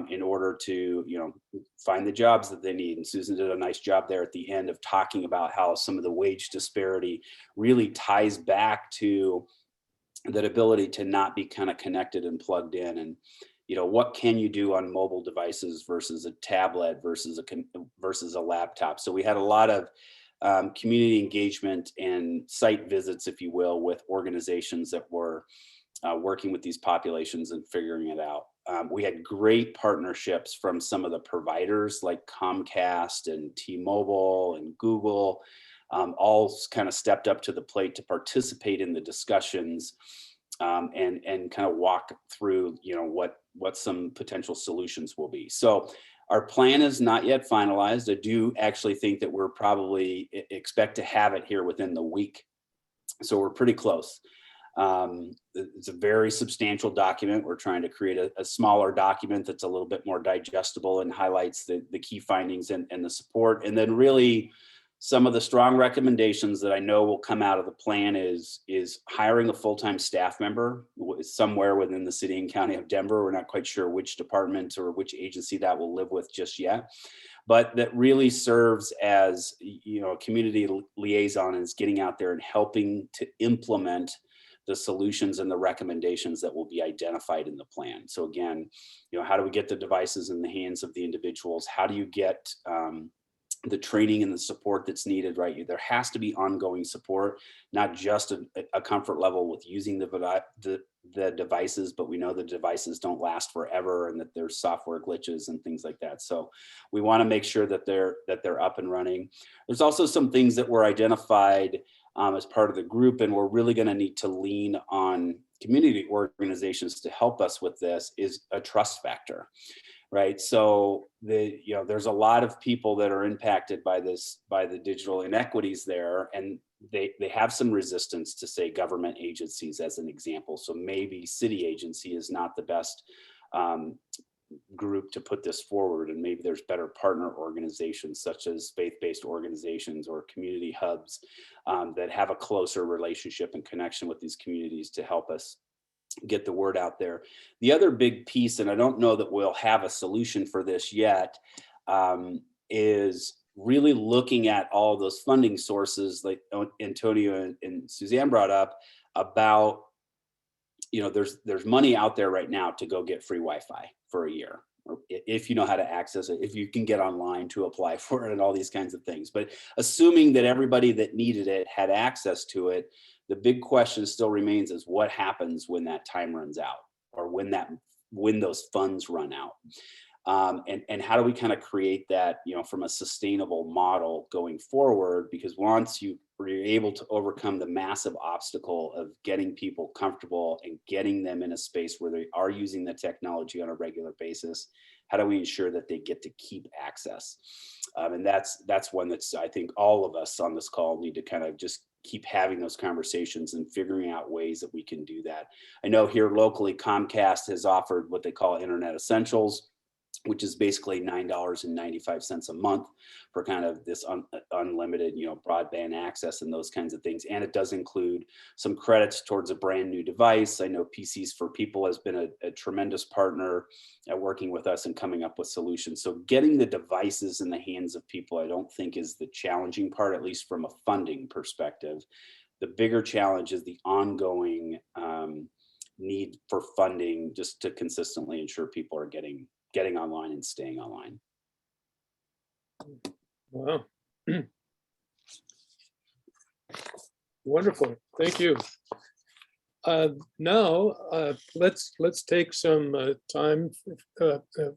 in order to, you know, find the jobs that they need. And Susan did a nice job there at the end of talking about how some of the wage disparity really ties back to that ability to not be kind of connected and plugged in. And, you know, what can you do on mobile devices versus a tablet versus a laptop? So we had a lot of community engagement and site visits, if you will, with organizations that were working with these populations and figuring it out. We had great partnerships from some of the providers like Comcast and T-Mobile and Google, all kind of stepped up to the plate to participate in the discussions and kind of walk through, you know, what some potential solutions will be. So our plan is not yet finalized. I do actually think that we're probably expect to have it here within the week. So we're pretty close. It's a very substantial document. We're trying to create a smaller document that's a little bit more digestible and highlights the key findings and the support. And then really some of the strong recommendations that I know will come out of the plan is hiring a full-time staff member somewhere within the city and county of Denver. We're not quite sure which department or which agency that will live with just yet, but that really serves as, you know, a community liaison, and is getting out there and helping to implement the solutions and the recommendations that will be identified in the plan. So again, you know, how do we get the devices in the hands of the individuals? How do you get the training and the support that's needed, right? There has to be ongoing support, not just a comfort level with using the the devices, but we know the devices don't last forever and that there's software glitches and things like that. So we want to make sure that they're up and running. There's also some things that were identified as part of the group, and we're really going to need to lean on community organizations to help us with this, is a trust factor, right? So there's a lot of people that are impacted by the digital inequities there, and they have some resistance to, say, government agencies as an example. So maybe city agency is not the best group to put this forward, and maybe there's better partner organizations such as faith-based organizations or community hubs that have a closer relationship and connection with these communities to help us get the word out there. The other big piece, and I don't know that we'll have a solution for this yet, is really looking at all those funding sources like Antonio and Suzanne brought up about, there's money out there right now to go get free Wi-Fi for a year, or if you know how to access it, if you can get online to apply for it and all these kinds of things. But assuming that everybody that needed it had access to it, the big question still remains is what happens when that time runs out, or when those funds run out. And how do we kind of create that, from a sustainable model going forward? Because once you're able to overcome the massive obstacle of getting people comfortable and getting them in a space where they are using the technology on a regular basis, how do we ensure that they get to keep access? And that's one that's, I think all of us on this call need to kind of just keep having those conversations and figuring out ways that we can do that. I know here locally, Comcast has offered what they call Internet Essentials, which is basically $9.95 a month for kind of this unlimited, broadband access and those kinds of things. And it does include some credits towards a brand new device. I know PCs for People has been a tremendous partner at working with us and coming up with solutions. So getting the devices in the hands of people, I don't think is the challenging part, at least from a funding perspective. The bigger challenge is the ongoing need for funding just to consistently ensure people are getting online and staying online. Wow. Wonderful. Thank you. Now, let's take some time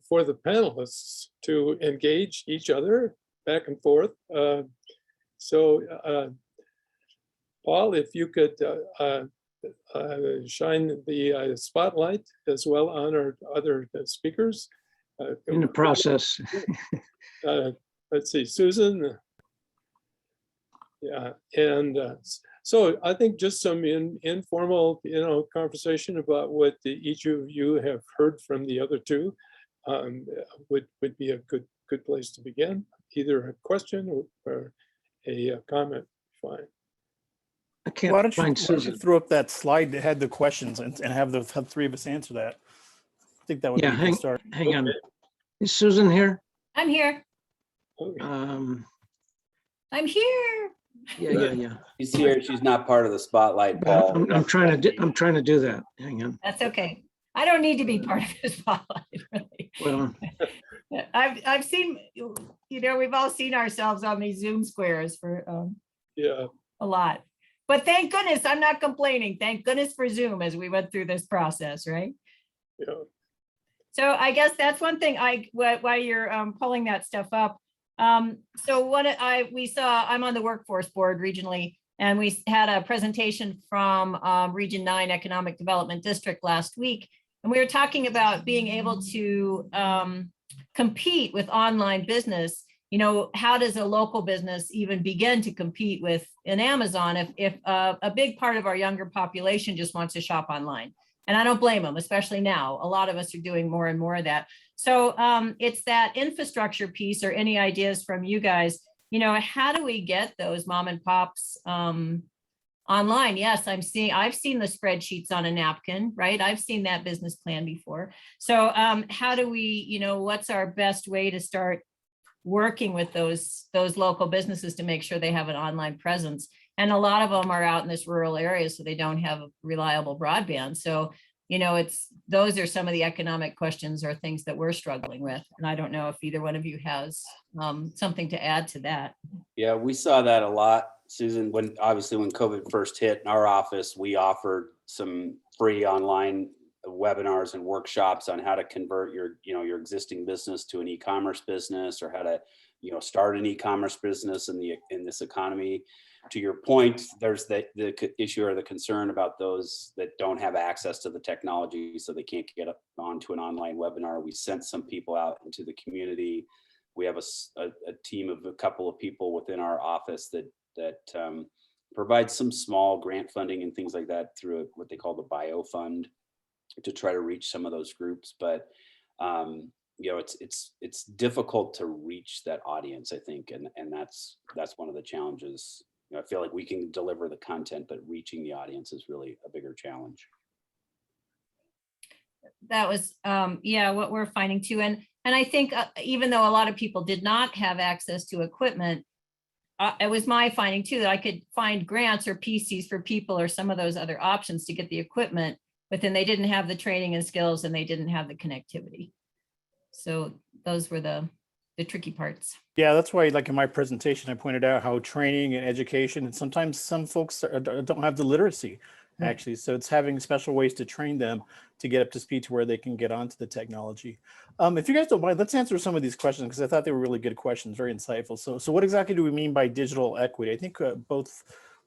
for the panelists to engage each other back and forth. So, Paul, if you could shine the spotlight as well on our other speakers. In the process. Let's see, Susan. Yeah, and so I think just some informal, conversation about what each of you have heard from the other two would be a good place to begin. Either a question or a comment. Fine. I can't Why don't you find Susan. throw up that slide that had the questions and have the three of us answer that? I think that would be a good start. Hang on. Is Susan here? I'm here. Okay. Um, I'm here. yeah. She's here. She's not part of the spotlight, Well, Paul. I'm trying to do that. Hang on. That's okay. I don't need to be part of this spotlight, really. Well, I've seen, we've all seen ourselves on these Zoom squares for Yeah. a lot. But thank goodness, I'm not complaining. Thank goodness for Zoom as we went through this process, right? Yeah. So I guess that's one thing while you're pulling that stuff up. So I'm on the workforce board regionally, and we had a presentation from Region 9 Economic Development District last week. And we were talking about being able to compete with online business. How does a local business even begin to compete with an Amazon if a big part of our younger population just wants to shop online? And I don't blame them, especially now. A lot of us are doing more and more of that. So it's that infrastructure piece, or any ideas from you guys, how do we get those mom and pops online? Yes, I've seen the spreadsheets on a napkin, right? I've seen that business plan before. So how do we, what's our best way to start working with those local businesses to make sure they have an online presence? And a lot of them are out in this rural area, so they don't have reliable broadband. So, those are some of the economic questions or things that we're struggling with. And I don't know if either one of you has something to add to that. Yeah, we saw that a lot, Susan, when COVID first hit in our office. We offered some free online webinars and workshops on how to convert your existing business to an e-commerce business, or how to start an e-commerce business in this economy. To your point, there's the issue or the concern about those that don't have access to the technology, so they can't get onto an online webinar. We sent some people out into the community. We have a team of a couple of people within our office that provide some small grant funding and things like that through what they call the Bio Fund to try to reach some of those groups. But it's difficult to reach that audience, I think, and that's one of the challenges. I feel like we can deliver the content, but reaching the audience is really a bigger challenge. That was what we're finding too. And I think even though a lot of people did not have access to equipment, it was my finding too that I could find grants or PCs for people or some of those other options to get the equipment, but then they didn't have the training and skills and they didn't have the connectivity. So those were the tricky parts. Yeah, that's why, like in my presentation, I pointed out how training and education, and sometimes some folks don't have the literacy, actually. So it's having special ways to train them to get up to speed to where they can get onto the technology. If you guys don't mind, let's answer some of these questions, because I thought they were really good questions, very insightful. So what exactly do we mean by digital equity? I think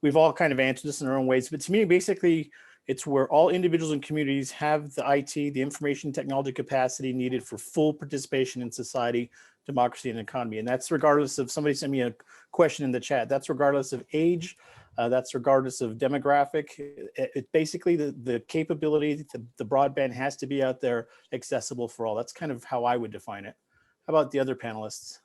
we've all kind of answered this in our own ways, but to me, basically, it's where all individuals and communities have the IT, the information technology capacity needed for full participation in society, democracy, and economy. And that's regardless of, somebody sent me a question in the chat, that's regardless of age, that's regardless of demographic. It basically, the capability, the broadband has to be out there, accessible for all. That's kind of how I would define it. How about the other panelists?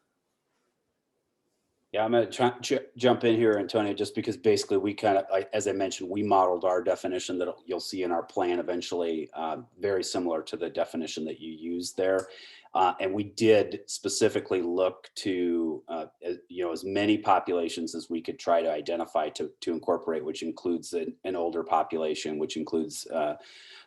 Yeah, I'm going to jump in here, Antonio, just because basically we kind of, as I mentioned, we modeled our definition that you'll see in our plan eventually, very similar to the definition that you used there. And we did specifically look to, as many populations as we could try to identify to incorporate, which includes an older population, which includes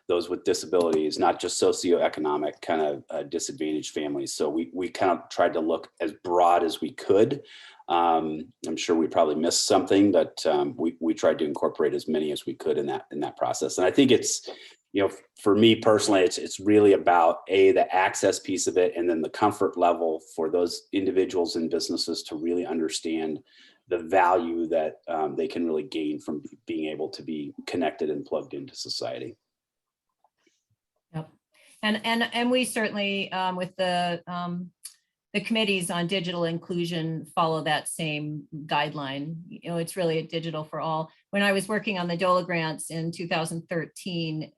those with disabilities, not just socioeconomic kind of disadvantaged families. So we kind of tried to look as broad as we could. I'm sure we probably missed something, but we tried to incorporate as many as we could in that process. And I think it's, for me personally, it's really about the access piece of it, and then the comfort level for those individuals and businesses to really understand the value that they can really gain from being able to be connected and plugged into society. Yep. And we certainly with the committees on digital inclusion follow that same guideline. It's really a digital for all. When I was working on the DOLA grants in 2013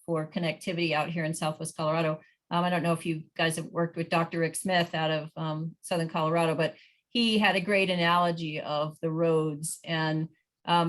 for connectivity out here in Southwest Colorado, I don't know if you guys have worked with Dr. Rick Smith out of Southern Colorado, but he had a great analogy of the roads and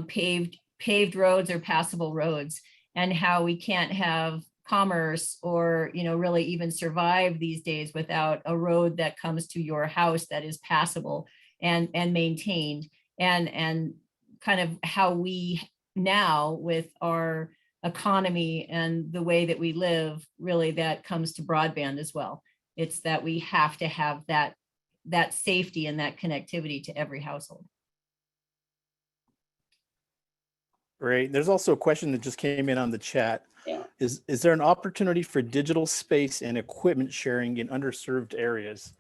paved roads or passable roads, and how we can't have commerce or really even survive these days without a road that comes to your house that is passable and maintained, and kind of how we now with our economy and the way that we live, really that comes to broadband as well. It's that we have to have that safety and that connectivity to every household. Great. There's also a question that just came in on the chat. Yeah. Is there an opportunity for digital space and equipment sharing in underserved areas?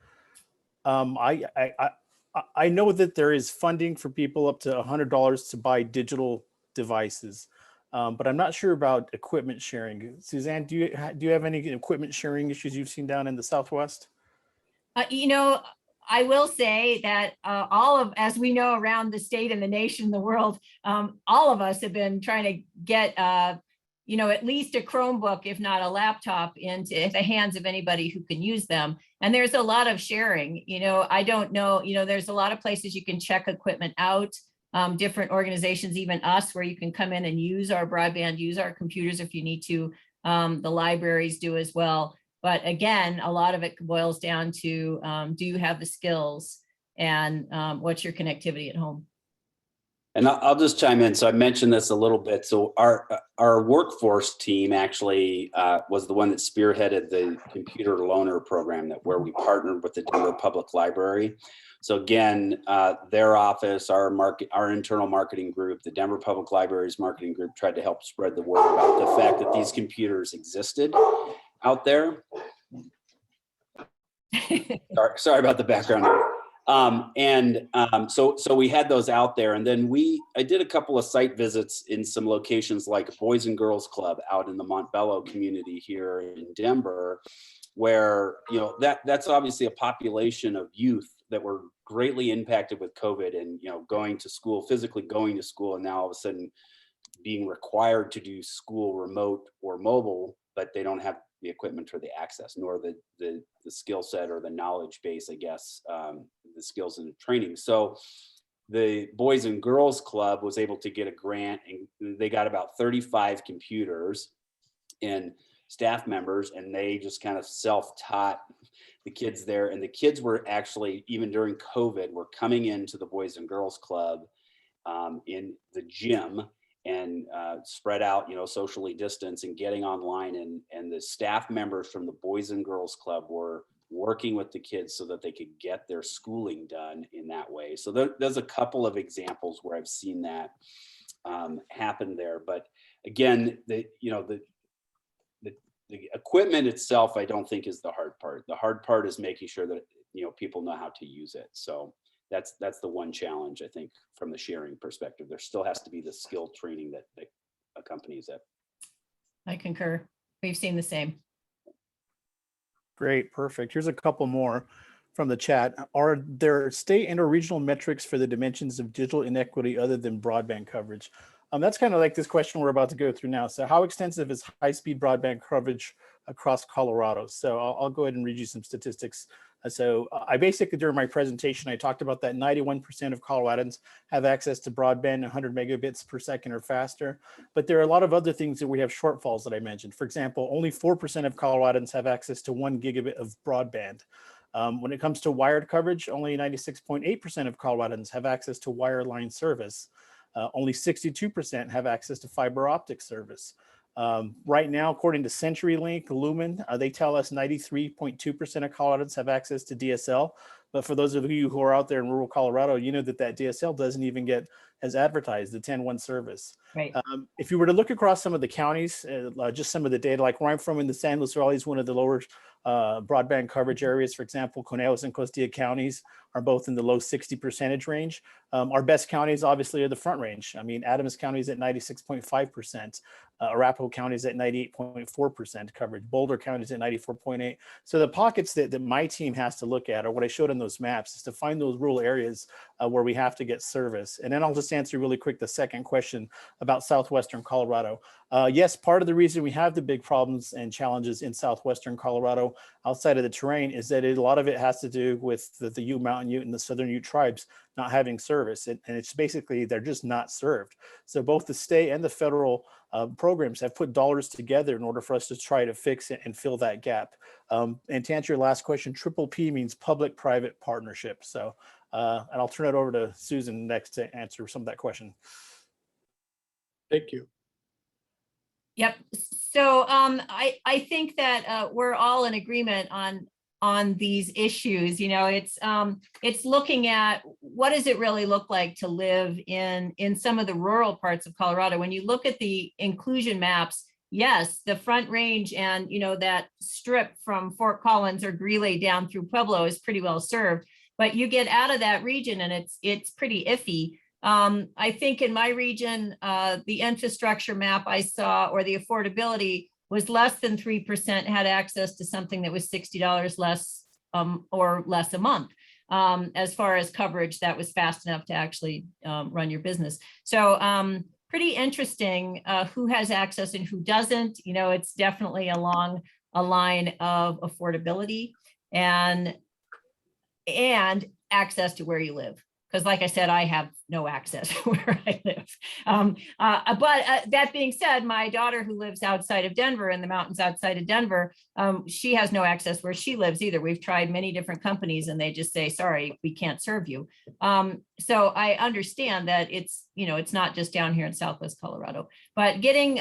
I know that there is funding for people up to $100 to buy digital devices, but I'm not sure about equipment sharing. Suzanne, do you have any equipment sharing issues you've seen down in the Southwest? I will say that as we know around the state and the nation, the world, all of us have been trying to get, at least a Chromebook, if not a laptop, into the hands of anybody who can use them. And there's a lot of sharing. I don't know, there's a lot of places you can check equipment out, different organizations, even us, where you can come in and use our broadband, use our computers if you need to. The libraries do as well. But again, a lot of it boils down to, do you have the skills, and what's your connectivity at home? And I'll just chime in. So I mentioned this a little bit. So our workforce team actually was the one that spearheaded the computer loaner program, that where we partnered with the Denver Public Library. So again, their office, our internal marketing group, the Denver Public Library's marketing group, tried to help spread the word about the fact that these computers existed out there. Sorry about the background here. So we had those out there, and then I did a couple of site visits in some locations like Boys and Girls Club out in the Montbello community here in Denver, where, you know, that's obviously a population of youth that were greatly impacted with COVID and, you know, physically going to school, and now all of a sudden being required to do school remote or mobile, but they don't have the equipment or the access, nor the skill set or the knowledge base, I guess, the skills and the training. So the Boys and Girls Club was able to get a grant, and they got about 35 computers and staff members, and they just kind of self-taught the kids there. And the kids were actually, even during COVID, were coming into the Boys and Girls Club in the gym and spread out, you know, socially distanced and getting online. And the staff members from the Boys and Girls Club were working with the kids so that they could get their schooling done in that way. So there's a couple of examples where I've seen that happen there. But again, the equipment itself, I don't think is the hard part. The hard part is making sure that, you know, people know how to use it. So that's the one challenge, I think, from the sharing perspective. There still has to be the skill training that accompanies it. I concur. We've seen the same. Great, perfect. Here's a couple more from the chat. Are there state and or regional metrics for the dimensions of digital inequity other than broadband coverage? That's kind of like this question we're about to go through now. So how extensive is high-speed broadband coverage across Colorado? So I'll go ahead and read you some statistics. So I basically, during my presentation, I talked about that 91% of Coloradans have access to broadband 100 megabits per second or faster. But there are a lot of other things that we have shortfalls that I mentioned. For example, only 4% of Coloradans have access to 1 gigabit of broadband. When it comes to wired coverage, only 96.8% of Coloradans have access to wireline service. Only 62% have access to fiber optic service. Right now, according to CenturyLink, Lumen, they tell us 93.2% of Coloradans have access to DSL. But for those of you who are out there in rural Colorado, you know that DSL doesn't even get as advertised, the 10-1 service. Right. If you were to look across some of the counties, just some of the data, like where I'm from in the San Luis Valley is one of the lower broadband coverage areas. For example, Conejos and Costilla counties are both in the low 60% range. Our best counties obviously are the Front Range. I mean, Adams County is at 96.5%. Arapahoe County is at 98.4% coverage. Boulder County is at 94.8%. So the pockets that my team has to look at, or what I showed on those maps, is to find those rural areas where we have to get service. And then I'll just answer really quick the second question about southwestern Colorado. Yes, part of the reason we have the big problems and challenges in southwestern Colorado outside of the terrain is that a lot of it has to do with the Ute, Mountain Ute, and the Southern Ute tribes not having service. And it's basically, they're just not served. So both the state and the federal programs have put dollars together in order for us to try to fix it and fill that gap. And to answer your last question, triple P means public-private partnership. So, and I'll turn it over to Susan next to answer some of that question. Thank you. Yep. So I think that we're all in agreement on these issues. You know, it's looking at what does it really look like to live in some of the rural parts of Colorado. When you look at the inclusion maps, yes, the Front Range and, you know, that strip from Fort Collins or Greeley down through Pueblo is pretty well served, but you get out of that region and it's pretty iffy. I think in my region, the infrastructure map I saw, or the affordability, was less than 3% had access to something that was $60 less or less a month. As far as coverage, that was fast enough to actually run your business. So pretty interesting who has access and who doesn't. You know, it's definitely along a line of affordability and access to where you live. because like I said, I have no access where I live. That being said, my daughter who lives outside of Denver, in the mountains outside of Denver, she has no access where she lives either. We've tried many different companies and they just say, sorry, we can't serve you. So I understand that it's, it's not just down here in Southwest Colorado, but getting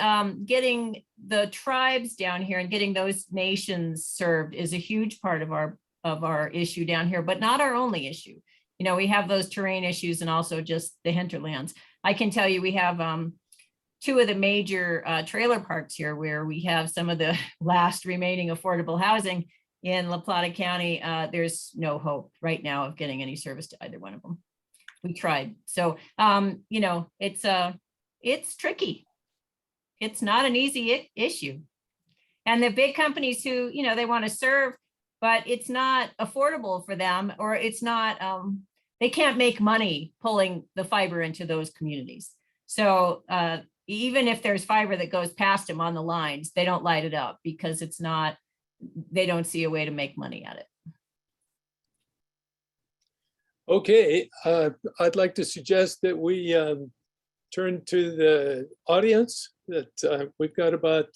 the tribes down here and getting those nations served is a huge part of our issue down here, but not our only issue. We have those terrain issues and also just the hinterlands. I can tell you we have two of the major trailer parks here where we have some of the last remaining affordable housing in La Plata County. There's no hope right now of getting any service to either one of them. We tried. So, it's tricky. It's not an easy issue. And the big companies who, they want to serve, but it's not affordable for them, or it's not, they can't make money pulling the fiber into those communities. So even if there's fiber that goes past them on the lines, they don't light it up because they don't see a way to make money at it. Okay, I'd like to suggest that we turn to the audience. That we've got about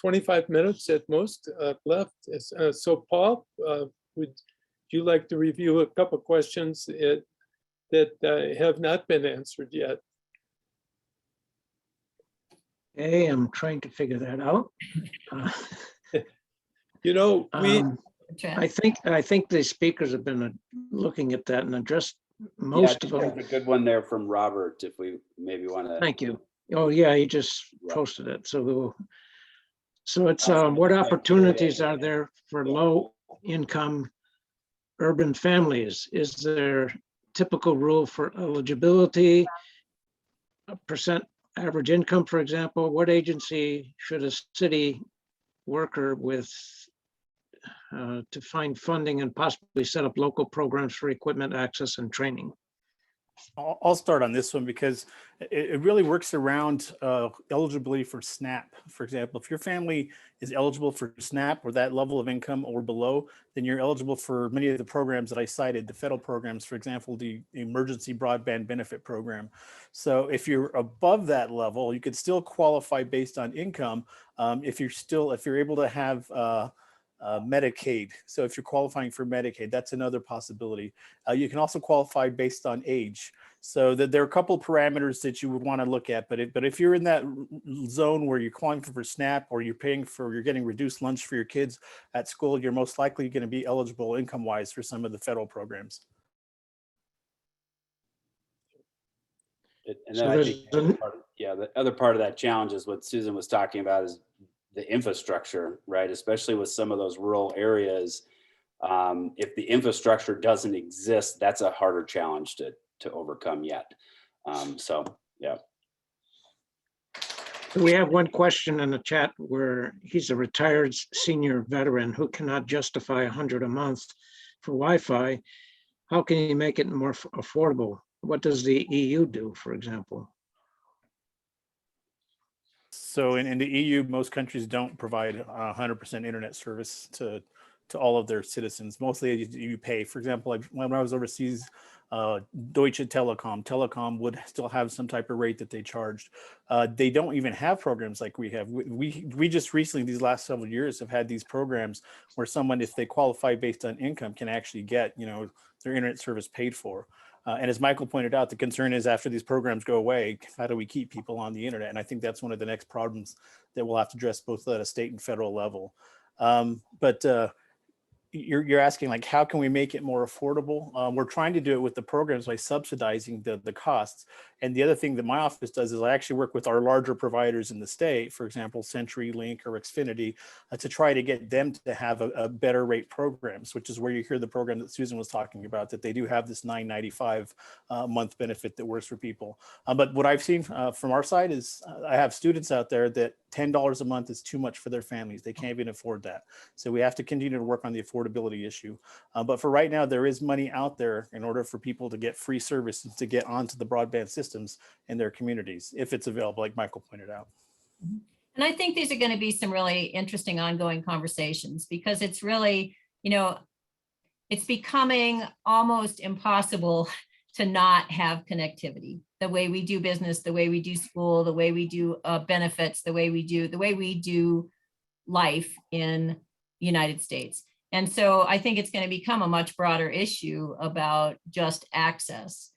25 minutes at most left. So Paul, would you like to review a couple of questions that have not been answered yet? Okay, I'm trying to figure that out. I think the speakers have been looking at that and addressed most of them. There's a good one there from Robert, if we maybe want to. Thank you. Oh yeah, he just posted it. So it's what opportunities are there for low income urban families? Is there typical rule for eligibility, a percent average income, for example? What agency should a city worker with to find funding and possibly set up local programs for equipment access and training? I'll start on this one because it really works around eligibility for SNAP. For example, if your family is eligible for SNAP or that level of income or below, then you're eligible for many of the programs that I cited, the federal programs, for example, the Emergency Broadband Benefit Program. So if you're above that level, you could still qualify based on income if you're able to have Medicaid. So if you're qualifying for Medicaid, that's another possibility. You can also qualify based on age. So that there are a couple of parameters that you would want to look at, but if you're in that zone where you're qualifying for SNAP or you're getting reduced lunch for your kids at school, you're most likely going to be eligible income-wise for some of the federal programs. And then I think the other part of that challenge is what Susan was talking about is the infrastructure, right? Especially with some of those rural areas, if the infrastructure doesn't exist, that's a harder challenge to overcome yet. Yeah. We have one question in the chat where he's a retired senior veteran who cannot justify $100 a month for Wi-Fi. How can he make it more affordable? What does the EU do, for example? So in the EU, most countries don't provide 100% internet service to all of their citizens. Mostly you pay. For example, when I was overseas, Deutsche Telekom would still have some type of rate that they charged. They don't even have programs like we have. We just recently, these last several years, have had these programs where someone, if they qualify based on income, can actually get their internet service paid for. And as Michael pointed out, the concern is after these programs go away, how do we keep people on the internet? And I think that's one of the next problems that we'll have to address both at a state and federal level. You're asking, like, how can we make it more affordable? We're trying to do it with the programs by subsidizing the costs. And the other thing that my office does is I actually work with our larger providers in the state, for example, CenturyLink or Xfinity, to try to get them to have a better rate programs, which is where you hear the program that Susan was talking about, that they do have this $9.95 month benefit that works for people. But what I've seen from our side is I have students out there that $10 a month is too much for their families. They can't even afford that. So we have to continue to work on the affordability issue. But for right now, there is money out there in order for people to get free service and to get onto the broadband systems in their communities, if it's available, like Michael pointed out. And I think these are going to be some really interesting ongoing conversations, because it's really, it's becoming almost impossible to not have connectivity, the way we do business, the way we do school, the way we do benefits, the way we do life in the United States. And so I think it's going to become a much broader issue about just access.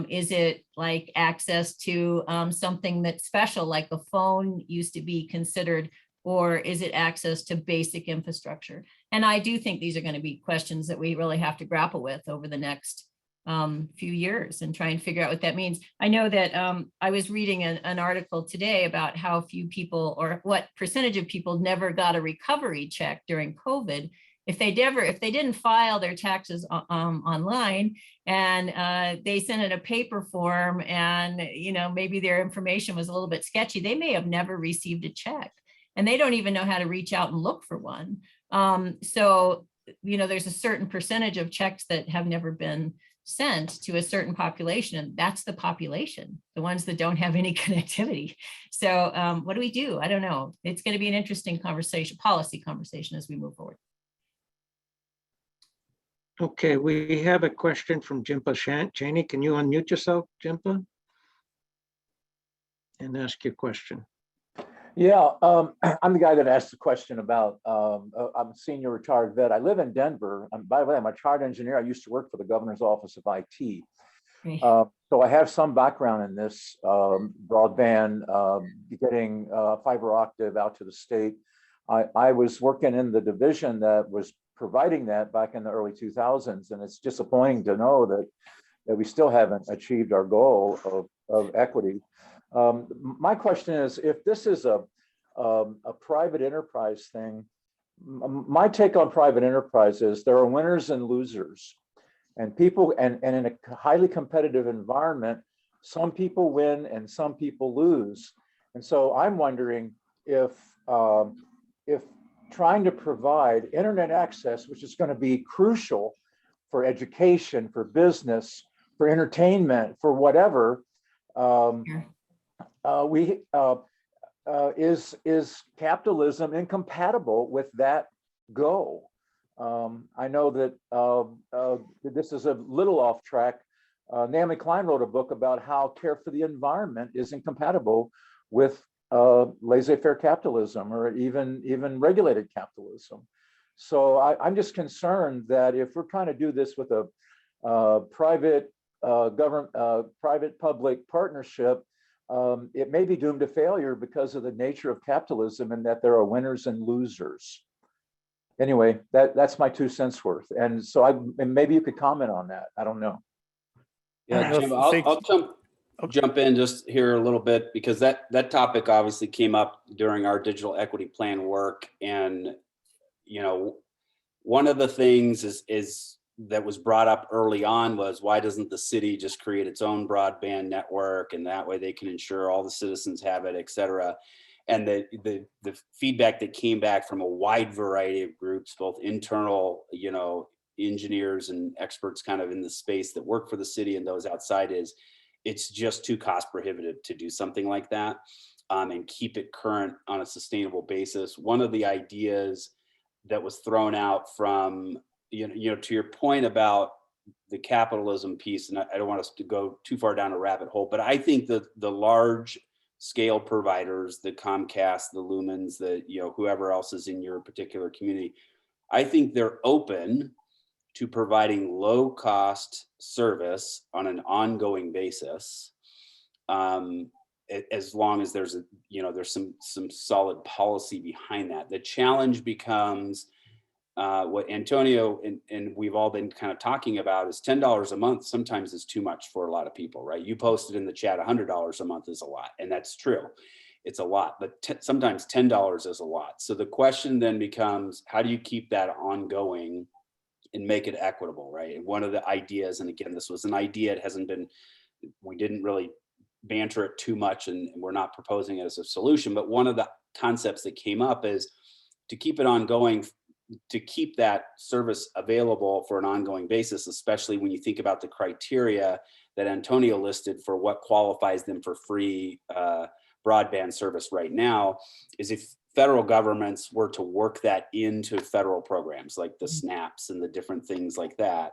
Is it like access to something that's special, like a phone used to be considered, or is it access to basic infrastructure? And I do think these are going to be questions that we really have to grapple with over the next few years and try and figure out what that means. I know that I was reading an article today about how few people, or what percentage of people never got a recovery check during COVID. If they didn't file their taxes online, and they sent in a paper form, and maybe their information was a little bit sketchy, they may have never received a check, and they don't even know how to reach out and look for one. So there's a certain percentage of checks that have never been sent to a certain population, and that's the population, the ones that don't have any connectivity. So what do we do? I don't know. It's going to be an interesting conversation, policy conversation, as we move forward. Okay, we have a question from Jimpa Cheney. Can you unmute yourself, Jimpa? And ask your question. Yeah, I'm the guy that asked the question about, I'm a senior retired vet. I live in Denver. By the way, I'm a chartered engineer. I used to work for the governor's office of IT. So I have some background in this, broadband, getting fiber optic out to the state. I was working in the division that was providing that back in the early 2000s. And it's disappointing to know that we still haven't achieved our goal of equity. My question is, if this is a private enterprise thing, my take on private enterprise is there are winners and losers, and people, and in a highly competitive environment, some people win and some people lose. And so I'm wondering if trying to provide internet access, which is going to be crucial for education, for business, for entertainment, for whatever, is capitalism incompatible with that goal? I know that this is a little off track. Naomi Klein wrote a book about how care for the environment is incompatible with laissez-faire capitalism, or even regulated capitalism. So I'm just concerned that if we're trying to do this with a private public partnership, it may be doomed to failure because of the nature of capitalism, and that there are winners and losers. Anyway, that's my 2 cents worth. And so maybe you could comment on that. I don't know. Yeah, Jim, I'll jump in just here a little bit, because that topic obviously came up during our digital equity plan work. And, one of the things is that was brought up early on was, why doesn't the city just create its own broadband network, and that way they can ensure all the citizens have it, et cetera. And the feedback that came back from a wide variety of groups, both internal, engineers and experts kind of in the space that work for the city, and those outside, is it's just too cost prohibitive to do something like that, and keep it current on a sustainable basis. One of the ideas that was thrown out from, to your point about the capitalism piece, and I don't want us to go too far down a rabbit hole, but I think that the large scale providers, the Comcast, the Lumens, the whoever else is in your particular community, I think they're open to providing low cost service on an ongoing basis, as long as there's some solid policy behind that. The challenge becomes what Antonio and we've all been kind of talking about is $10 a month sometimes is too much for a lot of people, right? You posted in the chat $100 a month is a lot, and that's true. It's a lot, but sometimes $10 is a lot. So the question then becomes, how do you keep that ongoing and make it equitable, right? And one of the ideas, and again, this was an idea, we didn't really banter it too much, and we're not proposing it as a solution, but one of the concepts that came up is to keep it ongoing, to keep that service available for an ongoing basis, especially when you think about the criteria that Antonio listed for what qualifies them for free broadband service right now, is if federal governments were to work that into federal programs like the SNAPs and the different things like that,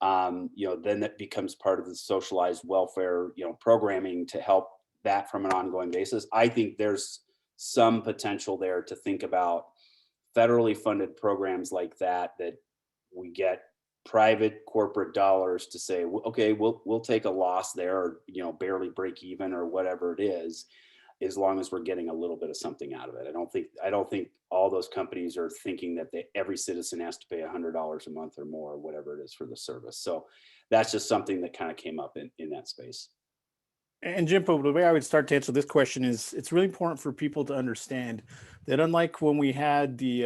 then that becomes part of the socialized welfare, programming to help that from an ongoing basis. I think there's some potential there to think about federally funded programs like that we get private corporate dollars to say, okay, we'll take a loss there, or barely break even or whatever it is, as long as we're getting a little bit of something out of it. I don't think all those companies are thinking that every citizen has to pay $100 a month or more, or whatever it is for the service. So that's just something that kind of came up in that space. And Jimpo, the way I would start to answer this question is, it's really important for people to understand that unlike when we had the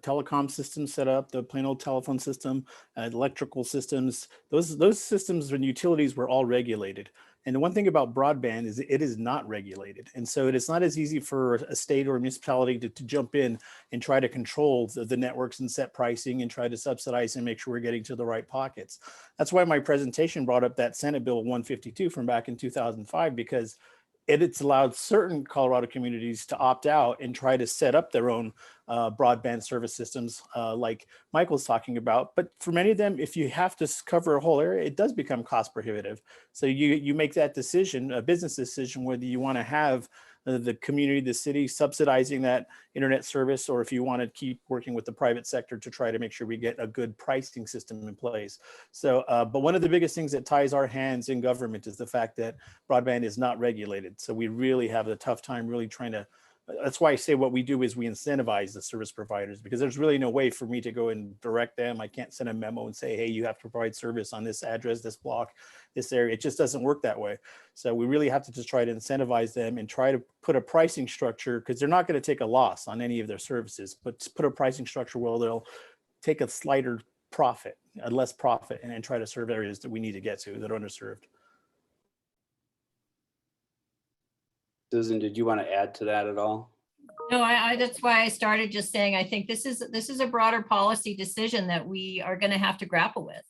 telecom system set up, the plain old telephone system, electrical systems, those systems and utilities were all regulated. And the one thing about broadband is it is not regulated. And so it is not as easy for a state or a municipality to jump in and try to control the networks and set pricing and try to subsidize and make sure we're getting to the right pockets. That's why my presentation brought up that Senate Bill 152 from back in 2005, because it's allowed certain Colorado communities to opt out and try to set up their own broadband service systems like Michael's talking about. But for many of them, if you have to cover a whole area, it does become cost prohibitive. So you make that decision, a business decision, whether you want to have the community, the city subsidizing that internet service, or if you want to keep working with the private sector to try to make sure we get a good pricing system in place. So, but one of the biggest things that ties our hands in government is the fact that broadband is not regulated. So we really have a tough time really trying to, that's why I say what we do is we incentivize the service providers, because there's really no way for me to go and direct them. I can't send a memo and say, hey, you have to provide service on this address, this block, this area. It just doesn't work that way. So we really have to just try to incentivize them and try to put a pricing structure, because they're not going to take a loss on any of their services, but put a pricing structure where they'll take a slighter profit, a less profit, and then try to serve areas that we need to get to that are underserved. Susan, did you want to add to that at all? No, that's why I started just saying, I think this is a broader policy decision that we are going to have to grapple with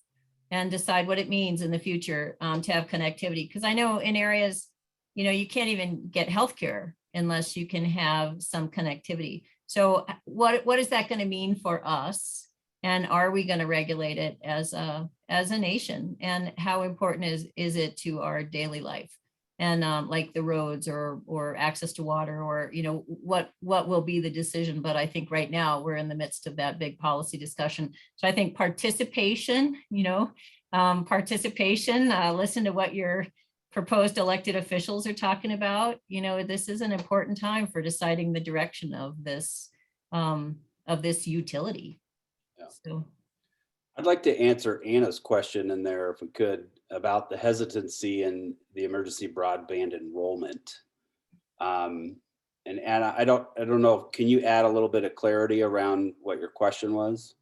and decide what it means in the future to have connectivity. Because I know in areas, you can't even get healthcare unless you can have some connectivity. So what is that going to mean for us? And are we going to regulate it as a nation? And how important is it to our daily life? And like the roads or access to water, or what will be the decision. But I think right now we're in the midst of that big policy discussion. So I think participation, listen to what your proposed elected officials are talking about. This is an important time for deciding the direction of this utility. Yeah. So I'd like to answer Anna's question in there, if we could, about the hesitancy in the emergency broadband enrollment. And Anna, I don't know, can you add a little bit of clarity around what your question was?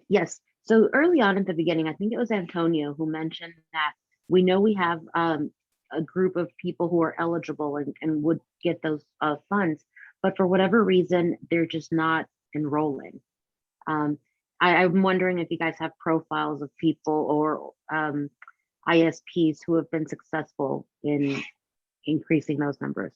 Yes. So early on at the beginning, I think it was Antonio who mentioned that we know we have a group of people who are eligible and would get those funds, but for whatever reason, they're just not enrolling. I'm wondering if you guys have profiles of people or ISPs who have been successful in increasing those numbers.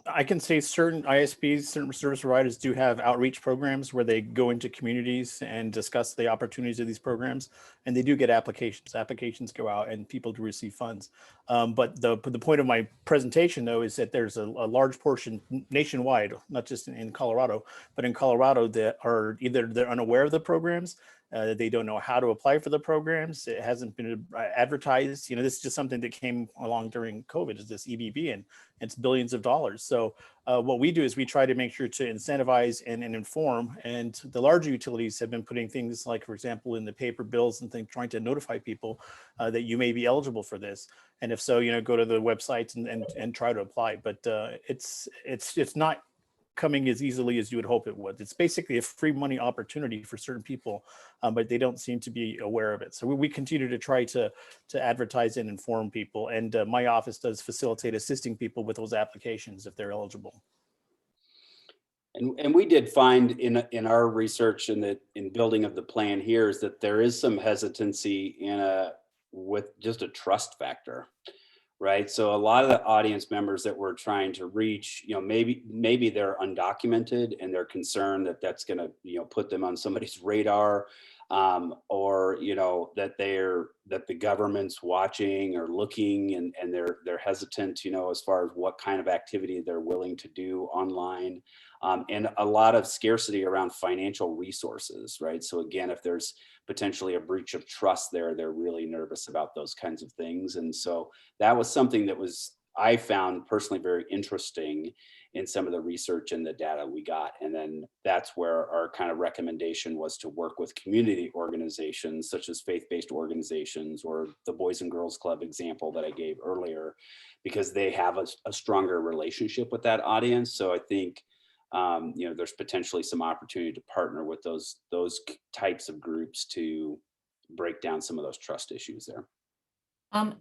I can say certain ISPs, certain service providers do have outreach programs where they go into communities and discuss the opportunities of these programs, and they do get applications. Applications go out and people do receive funds. But the point of my presentation, though, is that there's a large portion nationwide, not just in Colorado, but in Colorado that are either they're unaware of the programs, they don't know how to apply for the programs. It hasn't been advertised. This is just something that came along during COVID, is this EBB, and it's billions of dollars. So what we do is we try to make sure to incentivize and inform. And the larger utilities have been putting things like, for example, in the paper bills and things, trying to notify people that you may be eligible for this. And if so, go to the websites and try to apply. But it's not coming as easily as you would hope it would. It's basically a free money opportunity for certain people, but they don't seem to be aware of it. So we continue to try to advertise and inform people. And my office does facilitate assisting people with those applications if they're eligible. And we did find in our research in building of the plan here is that there is some hesitancy with just a trust factor, right? So a lot of the audience members that we're trying to reach, maybe they're undocumented and they're concerned that that's going to, put them on somebody's radar, or that the government's watching or looking, and they're hesitant, as far as what kind of activity they're willing to do online, and a lot of scarcity around financial resources, right? So again, if there's potentially a breach of trust there, they're really nervous about those kinds of things. And so that was something that I found personally very interesting in some of the research and the data we got. And then that's where our kind of recommendation was to work with community organizations such as faith-based organizations, or the Boys and Girls Club example that I gave earlier, because they have a stronger relationship with that audience. So I think there's potentially some opportunity to partner with those types of groups to break down some of those trust issues there.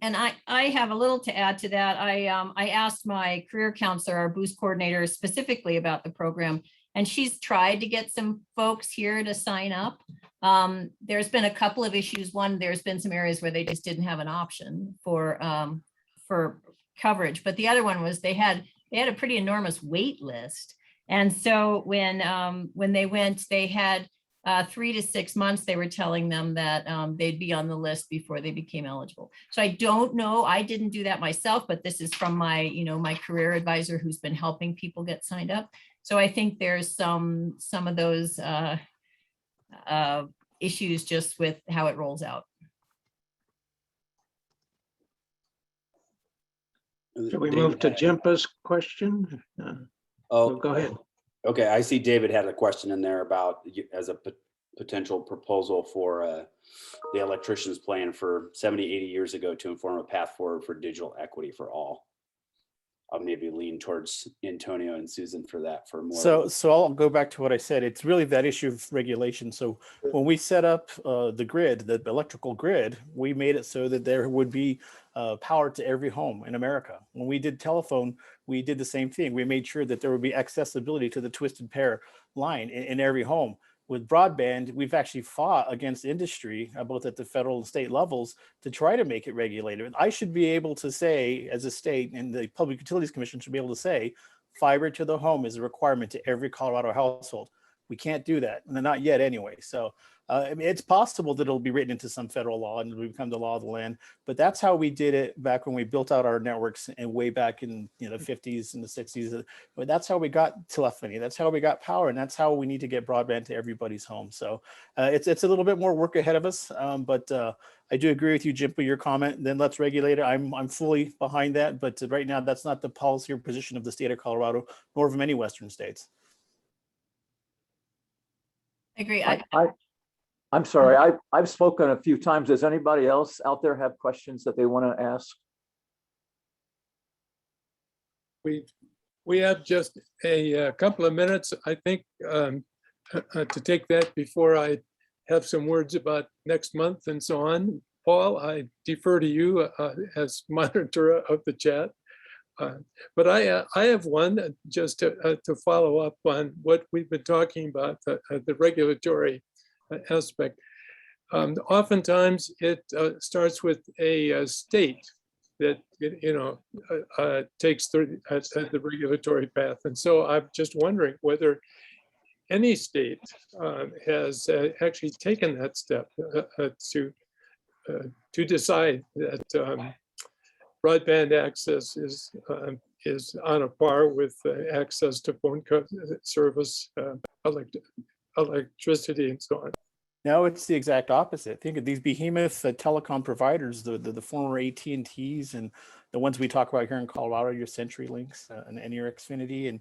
And I have a little to add to that. I asked my career counselor, our boost coordinator, specifically about the program, and she's tried to get some folks here to sign up. There's been a couple of issues. One, there's been some areas where they just didn't have an option for coverage, but the other one was they had a pretty enormous wait list. And so when they went, they had 3 to 6 months, they were telling them that they'd be on the list before they became eligible. So I don't know, I didn't do that myself, but this is from my, my career advisor who's been helping people get signed up. So I think there's some of those issues just with how it rolls out. Should we move to Jimpa's question? Go ahead. Okay, I see David had a question in there about as a potential proposal for the electrician's plan for 70, 80 years ago to inform a path forward for digital equity for all. I'll maybe lean towards Antonio and Susan for that for more. So I'll go back to what I said. It's really that issue of regulation. So when we set up the grid, the electrical grid, we made it so that there would be power to every home in America. When we did telephone, we did the same thing. We made sure that there would be accessibility to the twisted pair line in every home. With broadband, we've actually fought against industry, both at the federal and state levels, to try to make it regulated. I should be able to say, as a state, and the Public Utilities Commission should be able to say, fiber to the home is a requirement to every Colorado household. We can't do that, and not yet anyway. So I mean, it's possible that it'll be written into some federal law and it'll become the law of the land. But that's how we did it back when we built out our networks, and way back in the 50s and the 60s. But that's how we got telephony. That's how we got power, and that's how we need to get broadband to everybody's home. So it's a little bit more work ahead of us. But I do agree with you, Jimpa, your comment. Then let's regulate it. I'm fully behind that. But right now, that's not the policy or position of the state of Colorado, nor of many Western states. I agree. I'm sorry, I've spoken a few times. Does anybody else out there have questions that they want to ask? We have just a couple of minutes, I think, to take that before I have some words about next month and so on. Paul, I defer to you as monitor of the chat. But I have one just to follow up on what we've been talking about, the regulatory aspect. Oftentimes it starts with a state that takes the regulatory path, and so I'm just wondering whether any state has actually taken that step to decide that broadband access is on a par with access to phone service, electricity, and so on. No, it's the exact opposite. Think of these behemoth telecom providers, the former AT&Ts and the ones we talk about here in Colorado, your CenturyLinks and your Xfinity, and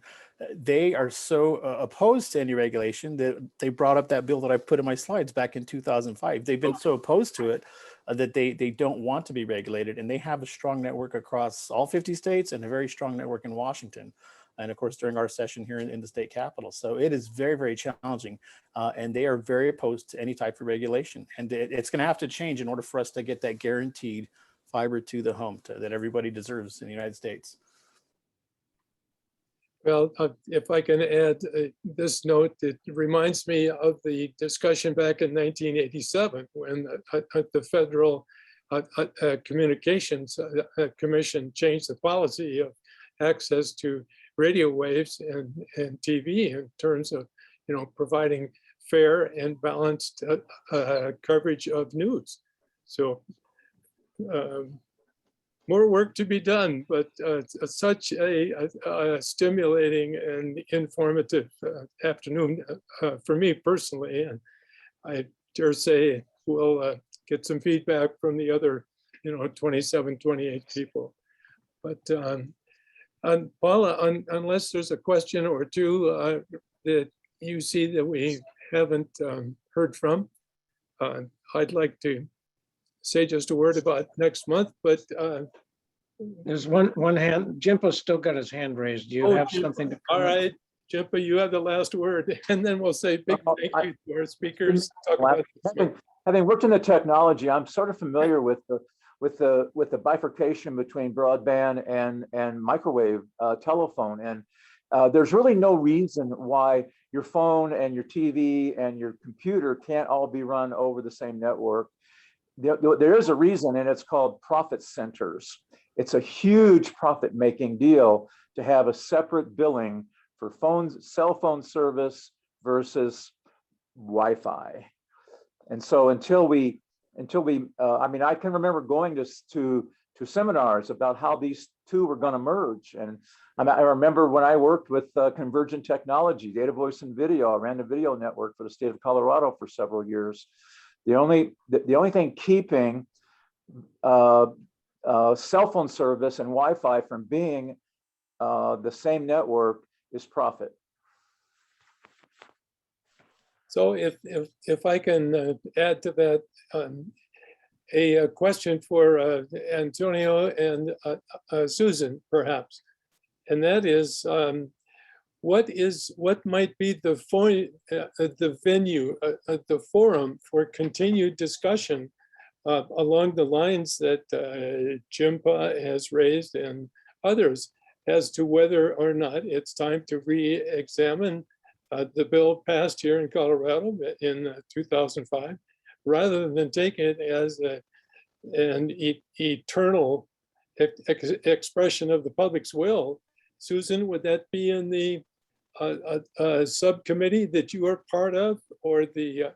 they are so opposed to any regulation that they brought up that bill that I put in my slides back in 2005. They've been so opposed to it that they don't want to be regulated, and they have a strong network across all 50 states and a very strong network in Washington. And of course, during our session here in the state capitol. So it is very, very challenging. And they are very opposed to any type of regulation. And it's going to have to change in order for us to get that guaranteed fiber to the home that everybody deserves in the United States. Well, if I can add this note, it reminds me of the discussion back in 1987 when the federal Communications Commission changed the policy of access to radio waves and TV in terms of, providing fair and balanced coverage of news. So more work to be done, but such a stimulating and informative afternoon for me personally. And I dare say we'll get some feedback from the other, 27, 28 people. But Paula, unless there's a question or two that you see that we haven't heard from, I'd like to say just a word about next month, but There's one hand, Jimpa's still got his hand raised. Do you have Jim, something to all comment? right, Jimpa, you have the last word, and then we'll say big thank you to our speakers. Talk about this. Having worked in the technology, I'm sort of familiar with the bifurcation between broadband and microwave telephone. And there's really no reason why your phone and your TV and your computer can't all be run over the same network. There is a reason, and it's called profit centers. It's a huge profit-making deal to have a separate billing for phones, cell phone service versus Wi-Fi. And so until we, I mean, I can remember going to seminars about how these two were going to merge. And I remember when I worked with Convergent Technology, Data, Voice, and Video. I ran the video network for the state of Colorado for several years. The only thing keeping cell phone service and Wi-Fi from being the same network is profit. So if I can add to that, a question for Antonio and Susan, perhaps, and that is, what might be the venue, the forum for continued discussion along the lines that Jimpa has raised and others as to whether or not it's time to re-examine the bill passed here in Colorado in 2005, rather than take it as an eternal expression of the public's will. Susan, would that be in the subcommittee that you are part of, or the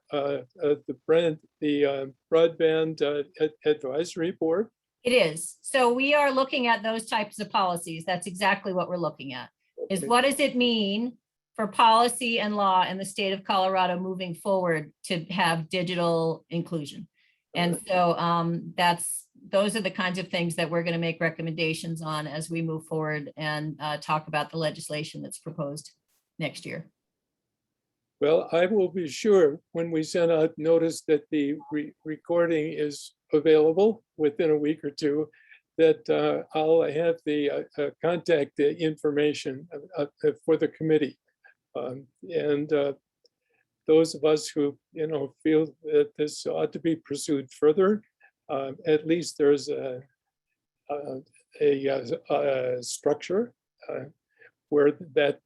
Broadband Advisory Board? It is. So we are looking at those types of policies. That's exactly what we're looking at. Is Okay. what does it mean for policy and law in the state of Colorado moving forward to have digital inclusion? And so those are the kinds of things that we're going to make recommendations on as we move forward and talk about the legislation that's proposed next year. Well, I will be sure when we send out notice that the recording is available within a week or two, that I'll have the contact information for the committee. And those of us who feel that this ought to be pursued further, at least there's a structure where that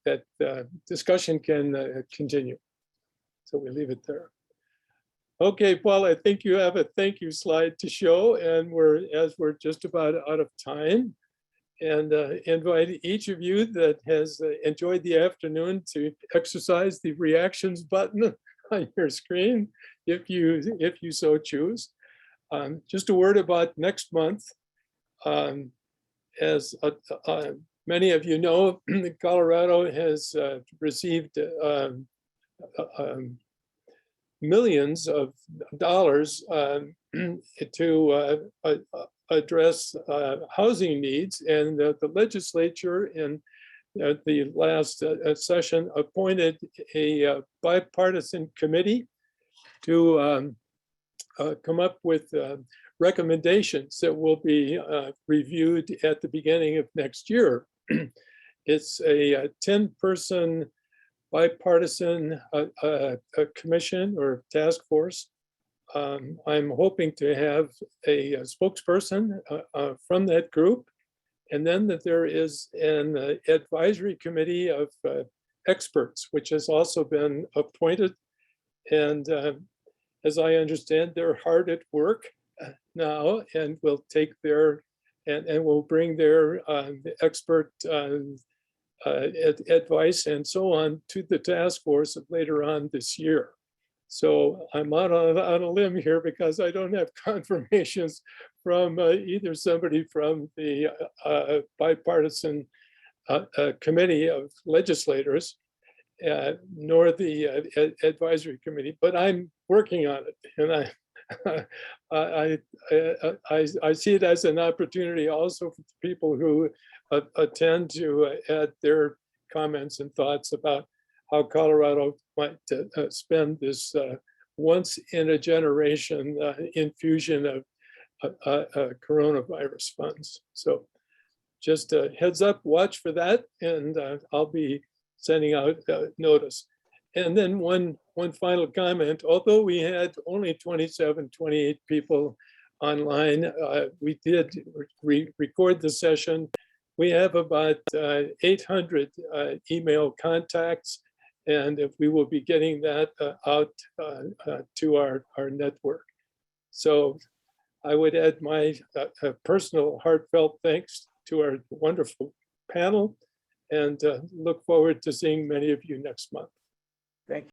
discussion can continue. So we leave it there. Okay, Paul, I think you have a thank you slide to show, and we're just about out of time. And invite each of you that has enjoyed the afternoon to exercise the reactions button on your screen, if you so choose. Just a word about next month. As many of you know, Colorado has received millions of dollars to address housing needs, and the legislature in the last session appointed a bipartisan committee to come up with recommendations that will be reviewed at the beginning of next year. It's a 10-person bipartisan commission or task force. I'm hoping to have a spokesperson from that group, and then that there is an advisory committee of experts, which has also been appointed. And as I understand, they're hard at work now and will take their, and will bring their expert advice and so on to the task force later on this year. So I'm out on a limb here because I don't have confirmations from either somebody from the bipartisan committee of legislators, nor the advisory committee, but I'm working on it, and I see it as an opportunity also for people who attend to add their comments and thoughts about how Colorado might spend this once in a generation infusion of coronavirus funds. So just a heads up, watch for that, and I'll be sending out notice. And then one final comment, although we had only 27, 28 people online, we did record the session. We have about 800 email contacts, and if we will be getting that out to our network. So I would add my personal heartfelt thanks to our wonderful panel, and look forward to seeing many of you next month. Thank